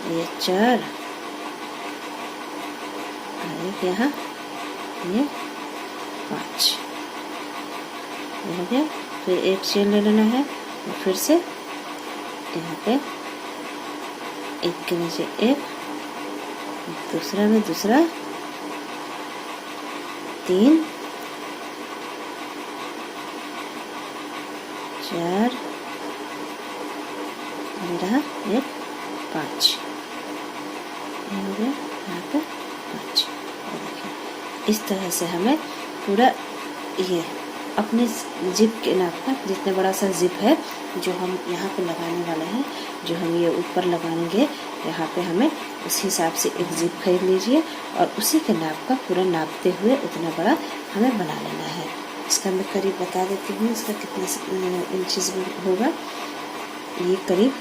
Speaker 1: ये 4 और एक यहाँ ये 5 हो गया। फिर एक चेन ले लेना है, फिर से यहाँ पे एक के नीचे एक, दूसरा में दूसरा 3 4 रहा एक 5 हो गया यहाँ पे 5। देखिए, इस तरह से हमें पूरा ये अपने जिप के नाप का, जितने बड़ा सा जिप है जो हम यहाँ पे लगाने वाले हैं, जो हम ये ऊपर लगाएंगे यहाँ पे, हमें उस हिसाब से एक जिप खरीद लीजिए और उसी के नाप का पूरा नापते हुए उतना बड़ा हमें बना लेना है। इसका मैं करीब बता देती हूँ, इसका कितना इंचेस होगा। ये करीब,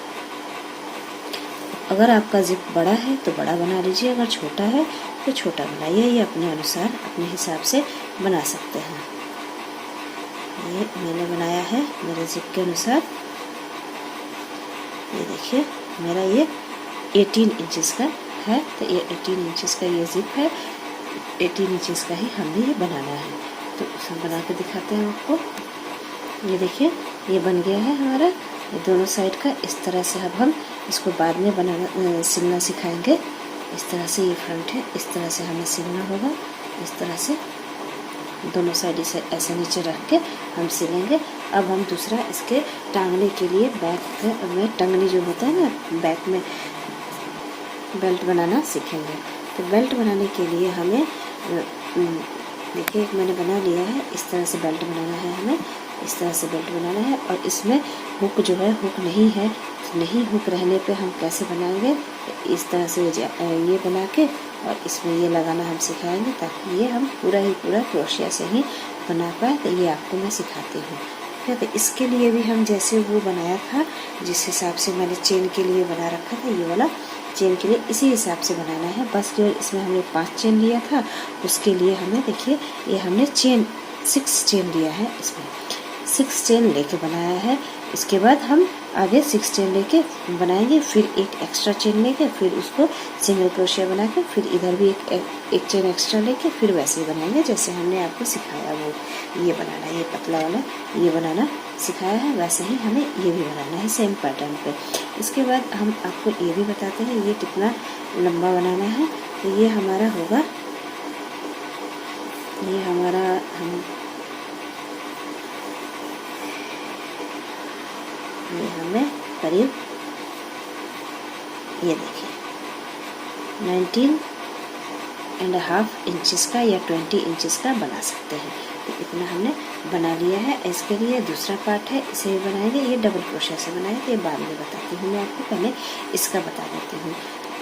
Speaker 1: अगर आपका जिप बड़ा है तो बड़ा बना लीजिए, अगर छोटा है तो छोटा बनाइए। ये अपने अनुसार, अपने हिसाब से बना सकते हैं। ये मैंने बनाया है मेरे जिप के अनुसार। ये देखिए, मेरा ये 18 इंचेस का है, तो ये 18 इंचेस का ये जिप है। 18 इंचेस का ही हमें ये बनाना है। तो उसे बना के दिखाते हैं आपको। ये देखिए, ये बन गया है हमारा ये दोनों साइड का। इस तरह से अब हम इसको बाद में बनाना सिलना सिखाएंगे। इस तरह से ये फ्रंट है, इस तरह से हमें सिलना होगा। इस तरह से दोनों साइड इसे ऐसे नीचे रख के हम सिलेंगे। अब हम दूसरा इसके टांगने के लिए बैक में टंगनी जो होता है ना, बैक में बेल्ट बनाना सीखेंगे। तो बेल्ट बनाने के लिए हमें देखिए, एक मैंने बना लिया है। इस तरह से बेल्ट बनाना है हमें, इस तरह से बेल्ट बनाना है। और इसमें हुक जो है, हुक नहीं है, नहीं हुक रहने पे हम कैसे बनाएंगे, इस तरह से ये बना के और इसमें ये लगाना हम सिखाएंगे, ताकि ये हम पूरा क्रोशिया से ही बना पाए। तो ये आपको मैं सिखाती हूँ। ठीक है, तो इसके लिए भी हम जैसे वो बनाया था, जिस हिसाब से मैंने चेन के लिए बना रखा था, ये वाला चेन के लिए इसी हिसाब से बनाना है। बस जो इसमें हमने 5 चेन लिया था, उसके लिए हमें देखिए, ये हमने 6 चेन लिया है। इसमें 6 चेन लेके बनाया है। इसके बाद हम आगे 6 चेन लेके बनाएंगे, फिर एक एक्स्ट्रा चेन लेके फिर उसको सिंगल क्रोशिया बना के फिर इधर भी एक चेन एक्स्ट्रा लेके फिर वैसे ही बनाएंगे जैसे हमने आपको सिखाया। वो ये बनाना, ये पतला वाला ये बनाना सिखाया है, वैसे ही हमें ये भी बनाना है सेम पैटर्न पे। इसके बाद हम आपको ये भी बताते हैं ये कितना लंबा बनाना है। तो ये हमारा होगा, ये हमारा ये हमें करीब ये देखिए 19.5 इंचेस का या 20 इंचेस का बना सकते हैं। तो इतना हमने बना लिया है। इसके लिए दूसरा पार्ट है, इसे भी बनाएंगे। ये डबल क्रोशिया से बनाएंगे, ये बाद में बताती हूँ मैं आपको, पहले इसका बता देती हूँ।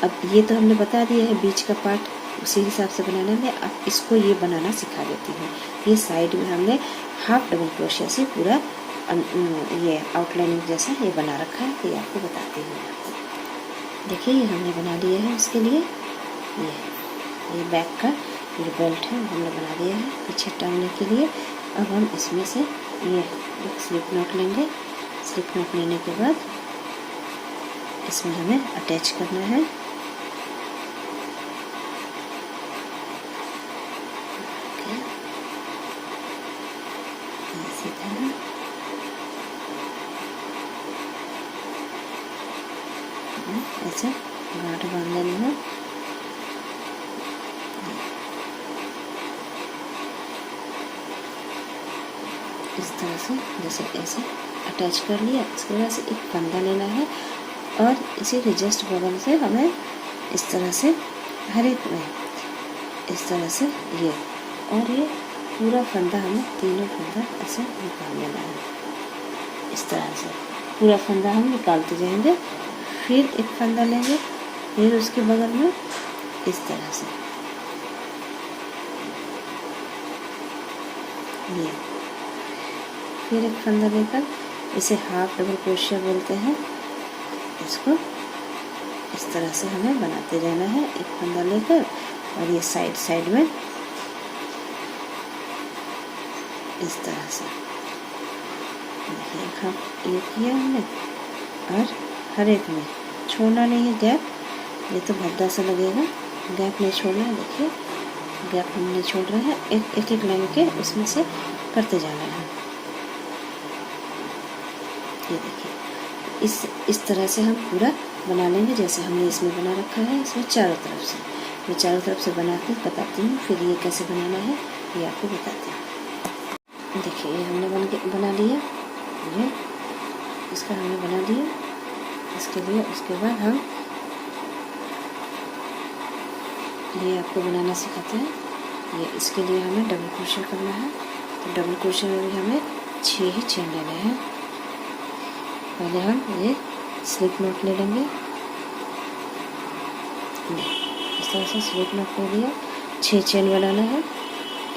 Speaker 1: अब ये तो हमने बता दिया है बीच का पार्ट, उसी हिसाब से बनाना है। अब इसको ये बनाना सिखा देती हूँ। ये साइड में हमने हाफ डबल क्रोशिया से पूरा ये आउटलाइनिंग जैसा ये बना रखा है, ये आपको बताती हूँ। देखिए ये हमने बना लिया है। इसके लिए ये बैक का ये बेल्ट है हमने बना दिया है पीछे टांगने के लिए। अब हम इसमें से ये एक स्लिप नॉट लेंगे। स्लिप नॉट लेने के बाद इसमें हमें अटैच करना है। ऐसे गांठ बांध लेना है। इस तरह से जैसे ऐसे अटैच कर लिया। इसके बाद से एक फंदा लेना है और इसी के जस्ट बगल से हमें इस तरह से हर एक में इस तरह से ये और ये पूरा फंदा हमें तीनों फंदा ऐसे निकाल लेना है। इस तरह से पूरा फंदा हम निकालते जाएंगे। फिर एक फंदा लेंगे, फिर उसके बगल में इस तरह से ये फिर एक फंदा लेकर, इसे हाफ डबल क्रोशिया बोलते हैं। इसको इस तरह से हमें बनाते जाना है एक फंदा लेकर। और ये साइड साइड में इस तरह से ये किया हमने। और हर एक में छोड़ना नहीं है गैप, ये तो भद्दा सा लगेगा, गैप नहीं छोड़ना है। देखिए गैप हम नहीं छोड़ रहे हैं, एक एक लाइन के उसमें से करते जाना है। ये देखिए इस तरह से हम पूरा बना लेंगे जैसे हमने इसमें बना रखा है। इसमें चारों तरफ से मैं चारों तरफ से बना के बताती हूँ, फिर ये कैसे बनाना है ये आपको बताती हूँ। देखिए ये हमने बना लिया, ये इसका हमने बना लिया। इसके लिए उसके बाद हम ये आपको बनाना सिखाते हैं। ये इसके लिए हमें डबल क्रोशिया करना है। तो डबल क्रोशिया में भी हमें 6 ही चेन लेने हैं। पहले हम ये स्लिप नॉट ले लेंगे। इस तरह से स्लिप नॉट ले लिया। 6 चेन बनाना है।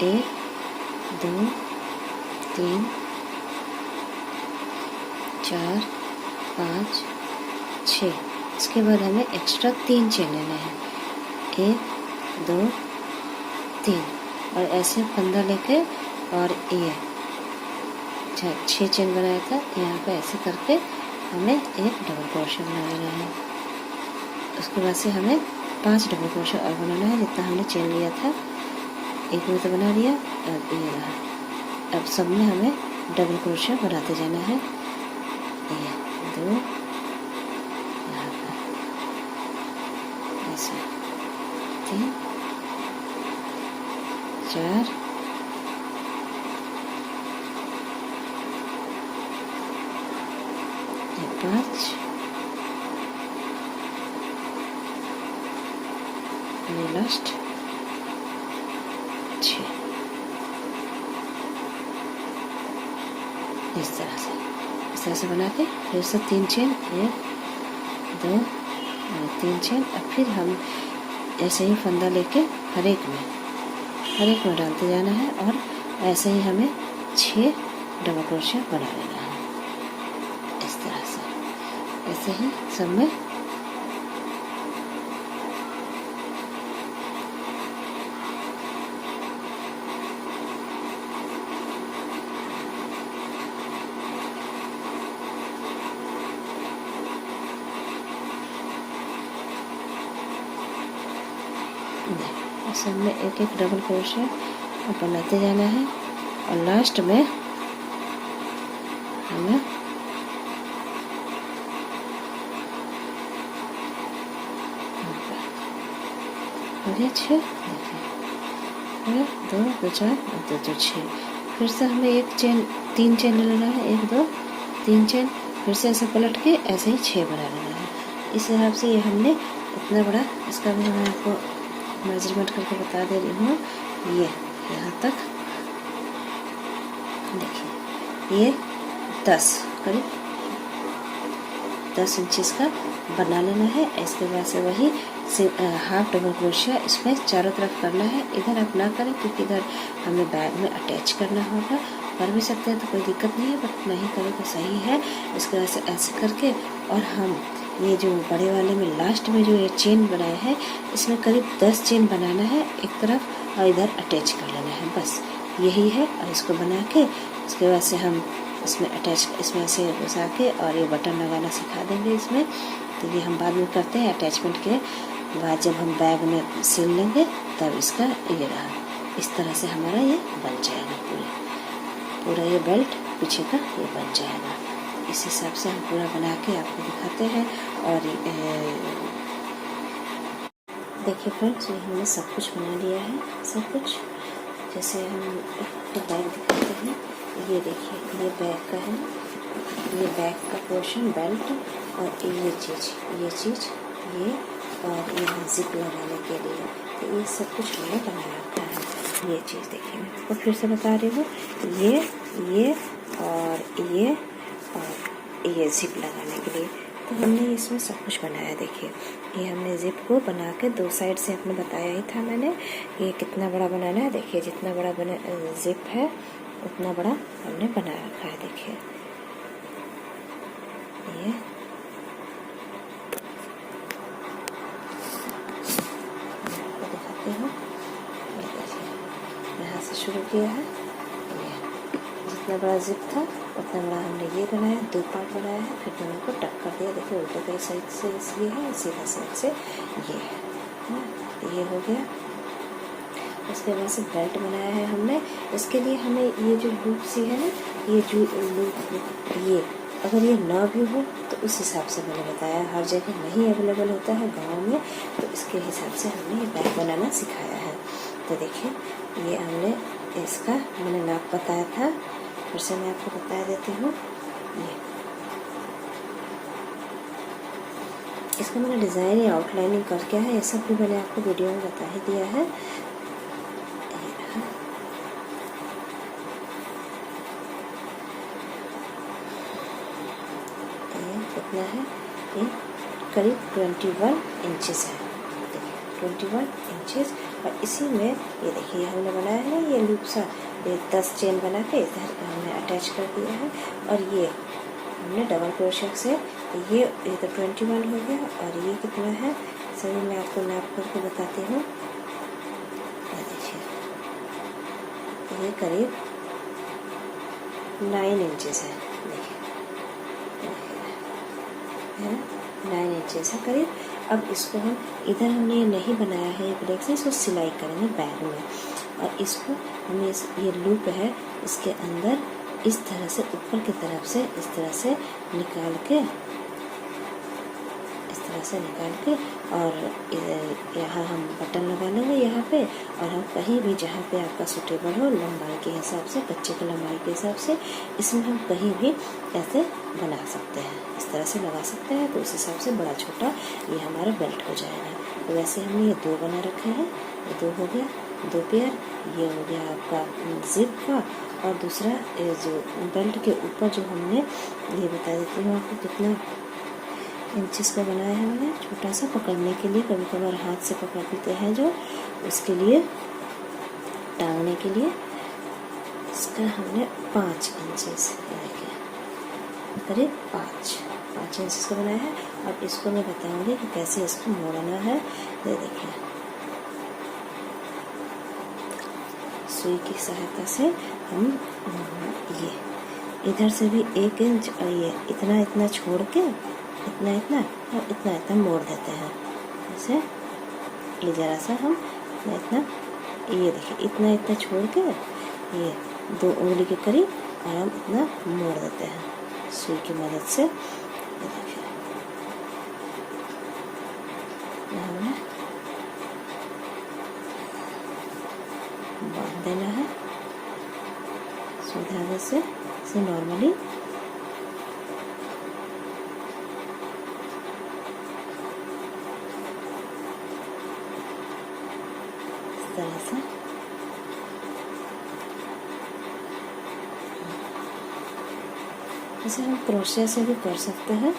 Speaker 1: 1 2 3 4 5 6। इसके बाद हमें एक्स्ट्रा 3 चेन लेने हैं। 1 2 3 और ऐसे फंदा लेके और ये 6 चेन बनाया था, यहाँ पे ऐसे करके हमें एक डबल क्रोशिया बना लेना है। उसके बाद से हमें 5 डबल क्रोशिया और बनाना है जितना हमने चेन लिया था। एक में तो बना लिया, अब ये रहा। अब सब में हमें डबल क्रोशिया बनाते जाना है। ये 2 यहाँ पर ऐसे 3 4 5 ये लास्ट 6। इस तरह से बना के फिर से 3 चेन 1 2 और 3 चेन। अब फिर हम ऐसे ही फंदा लेके हर एक में डालते जाना है और ऐसे ही हमें 6 डबल क्रोशिया बना लेना है। इस तरह से ऐसे ही सब में सब में एक एक डबल क्रोशिया बनाते जाना है और लास्ट में हमें हो 6, 2 2 4 2 2 6। फिर से हमें एक चेन 3 चेन लेना है, 1 2 3 चेन, फिर से ऐसे पलट के ऐसे ही 6 बना लेना है। इस हिसाब से ये हमने इतना बड़ा, इसका भी मैं आपको मेजरमेंट करके बता दे रही हूँ। ये यहाँ तक देखिए, ये 10 करीब 10 इंचेस का बना लेना है। इसके बाद से वही हाफ डबल क्रोशिया इसमें चारों तरफ करना है। इधर आप ना करें क्योंकि इधर हमें बैग में अटैच करना होगा। कर भी सकते हैं तो कोई दिक्कत नहीं है, बट नहीं करें तो सही है। इसके बाद से ऐसे करके और हम ये जो बड़े वाले में लास्ट में जो ये चेन बनाए हैं, इसमें करीब 10 चेन बनाना है एक तरफ और इधर अटैच कर लेना है, बस यही है। और इसको बना के उसके बाद से हम इसमें अटैच, इसमें से घुसा के और ये बटन लगाना सिखा देंगे इसमें। तो ये हम बाद में करते हैं। अटैचमेंट के बाद जब हम बैग में सिल लेंगे तब इसका ये रहा, इस तरह से हमारा ये बन जाएगा। पूरा ये बेल्ट पीछे का ये बन जाएगा। इस हिसाब से हम पूरा बना के आपको दिखाते हैं। और देखिए फ्रेंड्स, ये हमने सब कुछ बना लिया है, सब कुछ। जैसे हम एक बैग दिखाते हैं, ये देखिए ये बैग का है, ये बैग का पोर्शन बेल्ट और ये चीज़ ये और यहाँ जिप लगाने के लिए, तो ये सब कुछ हमने बना रखा है। ये चीज़ देखिए, मैं आपको फिर से बता रही हूँ, ये और ये जिप लगाने के लिए, तो हमने इसमें सब कुछ बनाया। देखिए ये हमने जिप को बना के 2 साइड से आपने बताया ही था मैंने, ये कितना बड़ा बनाना है। देखिए जितना बड़ा बना जिप है उतना बड़ा हमने बना रखा है। देखिए ये आपको दिखाते हैं, यहाँ से शुरू किया है। जितना बड़ा जिप था उतना बड़ा हमने ये बनाया, 2 पार्ट बनाया है, फिर दोनों को टक कर दिया। देखिए उल्टे कई साइड से इसलिए है, सीधा साइड से ये है, ये हो गया। उसके बाद से बेल्ट बनाया है हमने। इसके लिए हमें ये जो लूप सी है ना, ये जो लूप, ये अगर ये ना भी हो तो उस हिसाब से मैंने बताया, हर जगह नहीं अवेलेबल होता है गांव में, तो इसके हिसाब से हमने ये बैग बनाना सिखाया है। तो देखिए ये हमने इसका मैंने नाप बताया था, फिर से मैं आपको बता देती हूँ। ये इसका मैंने डिज़ाइन या आउटलाइनिंग करके है, ये सब भी मैंने आपको वीडियो में बता ही दिया है। कितना है, ये करीब 21 इंचेस है। देखिए 21 इंचेस। और इसी में ये देखिए हमने बनाया है ना ये लूप सा, ये 10 चेन बना के इधर हमने अटैच कर दिया है। और ये हमने डबल क्रोशिया से ये तो 21 हो गया। और ये कितना है सभी मैं आपको नाप करके बताती हूँ। देखिए ये करीब 9 इंचेस है। है ना, 9 इंचेस है करीब। अब इसको हम इधर हमने नहीं बनाया है ब्रेक से, इसको सिलाई करेंगे बैग में। और इसको हमें ये लूप है इसके अंदर इस तरह से ऊपर की तरफ से इस तरह से निकाल के, और यहाँ हम बटन लगा लेंगे यहाँ पे। और हम कहीं भी जहाँ पे आपका सूटेबल हो लंबाई के हिसाब से, बच्चे की लंबाई के हिसाब से, इसमें हम कहीं भी ऐसे बना सकते हैं, इस तरह से लगा सकते हैं। तो उस हिसाब से बड़ा छोटा ये हमारा बेल्ट हो जाएगा। तो वैसे हमने ये 2 बना रखे हैं, ये 2 हो गया, 2 पेयर। ये हो गया आपका जिप का। और दूसरा जो बेल्ट के ऊपर जो हमने, ये बता देती हूँ आपको कितना इंचेस का बनाया है मैंने, छोटा सा पकड़ने के लिए, कभी कभार हाथ से पकड़ देते हैं जो, उसके लिए टांगने के लिए इसका हमने 5 इंचेस करीब 5 इंचेस का बनाया है। अब इसको मैं बताऊंगी कि कैसे इसको मोड़ना है। ये देखिए सुई की सहायता से हम ये इधर से भी 1 इंच और ये इतना छोड़ के इतना और इतना मोड़ देते हैं। जैसे ये ज़रा सा हम इतना इतना, ये देखिए इतना इतना छोड़ के ये 2 उंगली के करीब और हम इतना मोड़ देते हैं सुई की मदद से। ये देखिए हमें बांध देना है सुई धागे से नॉर्मली। इस तरह से इसे हम क्रोशिया से भी कर सकते हैं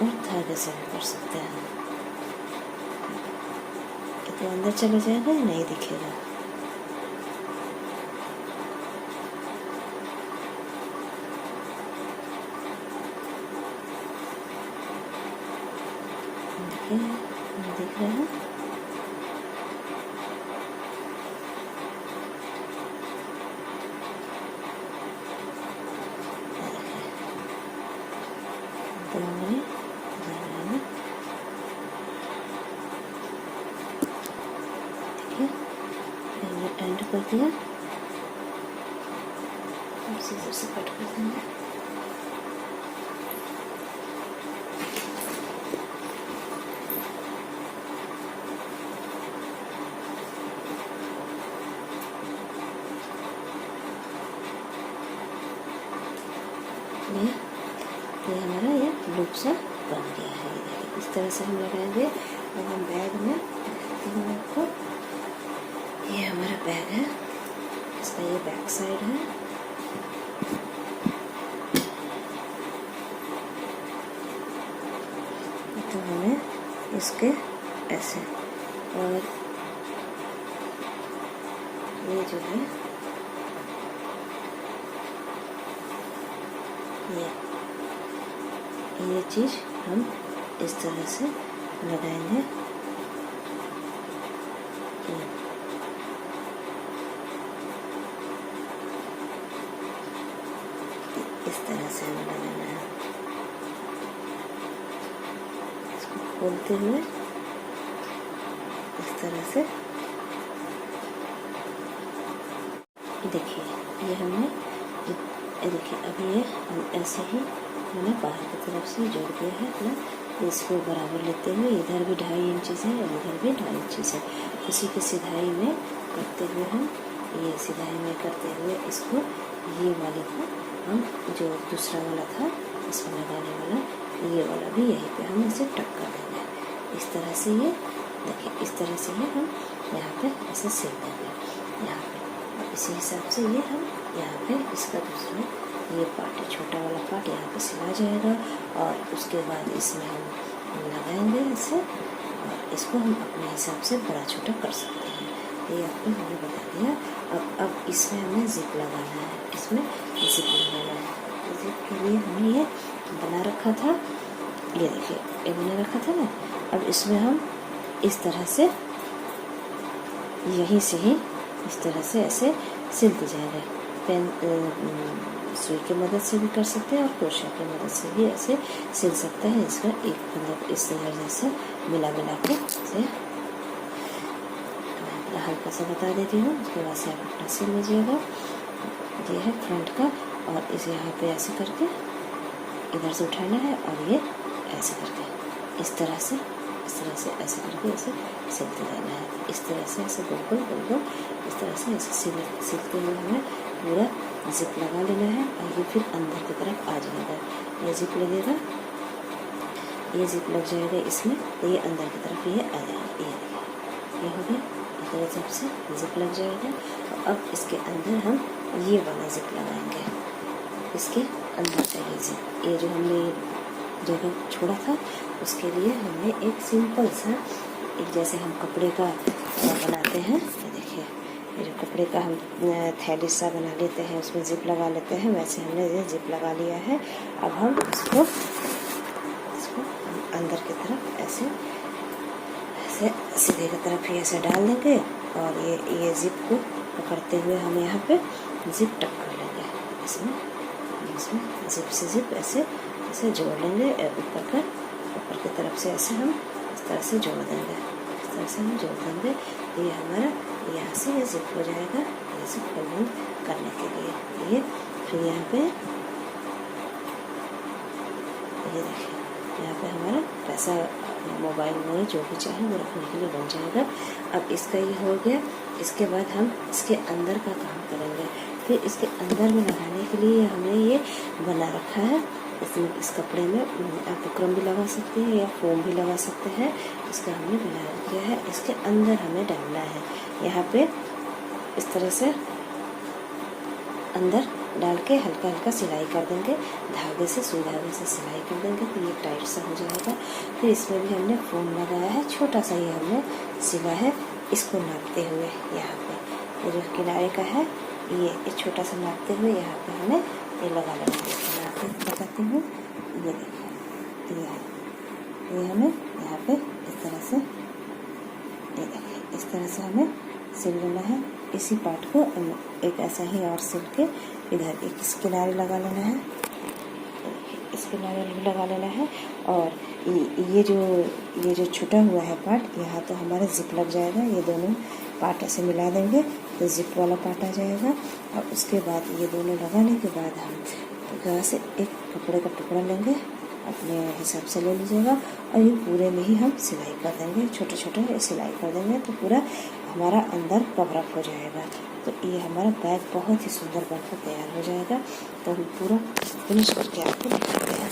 Speaker 1: और धागे से भी कर सकते हैं। ये तो अंदर चले जाएगा या नहीं दिखेगा। देखिए दिख रहे हैं। एंड कर दिया, सीजर से कट कर देंगे। ये हमारा ये लूप सा बन गया है। ये देखिए इस तरह से हम लगाएंगे। और हम बैग में दिखाती हूँ आपको, ये हमारा बैग है, इसका ये बैक साइड है। तो हमें इसके ऐसे, और ये जो है ये चीज़ हम इस तरह से लगाएंगे। इस तरह से हमें लगाना है, इसको खोलते हुए इस तरह से। देखिए ये हमने, देखिए अभी ये हम ऐसे ही मैंने बाहर की तरफ से जोड़ दिया है अपना। इसको बराबर लेते हुए इधर भी 2.5 इंच है और इधर भी 2.5 इंच है। इसी की सिधाई में करते हुए हम, ये सिधाई में करते हुए इसको, ये वाले को हम जो दूसरा वाला था इसमें लगाने वाला, ये वाला भी यहीं पे हम इसे टक कर देंगे। इस तरह से ये देखिए, इस तरह से ये हम यहाँ पे ऐसे सिल देंगे यहाँ पे। और इसी हिसाब से ये हम यहाँ पे इसका दूसरा ये पार्ट, छोटा वाला पार्ट यहाँ पे सिला जाएगा। और उसके बाद इसमें हम लगाएंगे ऐसे, और इसको हम अपने हिसाब से बड़ा छोटा कर सकते हैं। ये आपको मैंने बता दिया। अब इसमें हमें जिप लगाना है, इसमें जिप लगाना है। जिप के लिए हमने ये बना रखा था, ये देखिए ये बना रखा था ना। अब इसमें हम इस तरह से, यहीं से ही इस तरह से ऐसे सिलते जाएंगे। पेन सुई की मदद से भी कर सकते हैं और क्रोशिया की मदद से भी ऐसे सिल सकते हैं। इसका एक मतलब इस तरह से मिला के इसे हल्का सा बता देती हूँ, उसके बाद से आप अपना सिल लीजिएगा। ये है फ्रंट का, और इसे यहाँ पे ऐसे करके इधर से उठाना है, और ये ऐसे करके इस तरह से ऐसे करके ऐसे सिलते जाना है। इस तरह से ऐसे गोल गोल इस तरह से ऐसे सिलते हुए हमें पूरा जिप लगा लेना है। और ये फिर अंदर की तरफ आ जाएगा, ये जिप लगेगा, ये जिप लग जाएगा इसमें, तो ये अंदर की तरफ ये आ जाएगा। ये हो गया, इस तरह से जिप लग जाएगा। और अब इसके अंदर हम ये वाला जिप लगाएंगे, इसके अंदर का ये जिप, ये जो हमने जगह छोड़ा था उसके लिए हमने एक सिंपल सा, एक जैसे हम कपड़े का बनाते हैं, ये देखिए ये जो कपड़े का हम थैली सा बना लेते हैं उसमें जिप लगा लेते हैं, वैसे हमने ये जिप लगा लिया है। अब हम इसको अंदर की तरफ ऐसे सीधे की तरफ ही ऐसे डाल देंगे, और ये जिप को पकड़ते हुए हम यहाँ पे जिप टक कर लेंगे। इसमें जिप से जिप ऐसे जोड़ लेंगे, ऊपर की तरफ से ऐसे हम इस तरह से जोड़ देंगे। इस तरह से हम जोड़ देंगे। ये हमारा यहाँ से ये जिप हो जाएगा, इसे खोल बंद करने के लिए। ये फिर यहाँ पे ये देखिए, यहाँ पे हमारा पैसा, मोबाइल में जो भी चाहे वो रखने के लिए बन जाएगा। अब इसका ये हो गया। इसके बाद हम इसके अंदर का काम करेंगे। फिर इसके अंदर में लगाने के लिए हमने ये बना रखा है। इसमें इस कपड़े में आप बुकरम भी लगा सकते हैं या फोम भी लगा सकते हैं। इसका हमने बना दिया है। इसके अंदर हमें डालना है। यहाँ पे इस तरह से अंदर डाल के हल्का हल्का सिलाई कर देंगे, धागे से, सुई धागे से सिलाई कर देंगे तो ये टाइट सा हो जाएगा। फिर इसमें भी हमने फोम लगाया है, छोटा सा ये हमने सिला है। इसको नापते हुए यहाँ पे ये जो किनारे का है ये छोटा सा नापते हुए यहाँ पे हमें ये लगा लेंगे। नापते बताती हूँ, ये देखिए ये हमें यहाँ पे इस तरह से, ये देखिए इस तरह से हमें सिल लेना है। इसी पार्ट को एक ऐसा ही और सिल के इधर एक इस किनारे लगा लेना है, इस किनारे भी लगा लेना है। और ये जो छुटा हुआ है पार्ट, यहाँ तो हमारा जिप लग जाएगा। ये दोनों पार्ट ऐसे मिला देंगे तो जिप वाला पार्ट आ जाएगा। और उसके बाद ये दोनों लगाने के बाद हम यहाँ से एक कपड़े का टुकड़ा लेंगे, अपने हिसाब से ले लीजिएगा, और ये पूरे में ही हम सिलाई कर देंगे। छोटे छोटे सिलाई कर देंगे तो पूरा हमारा अंदर कवर अप हो जाएगा। तो ये हमारा बैग बहुत ही सुंदर बनकर तैयार हो जाएगा। तो हम पूरा फिनिश करके आपको दिखाते हैं।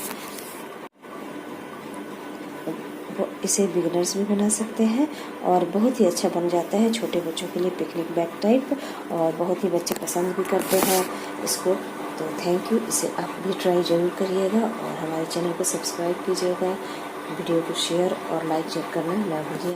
Speaker 1: इसे बिगिनर्स भी बना सकते हैं और बहुत ही अच्छा बन जाता है छोटे बच्चों के लिए, पिकनिक बैग टाइप, और बहुत ही बच्चे पसंद भी करते हैं इसको। तो थैंक यू, इसे आप भी ट्राई ज़रूर करिएगा और हमारे चैनल को सब्सक्राइब कीजिएगा। वीडियो को शेयर और लाइक करना ना भूलिए।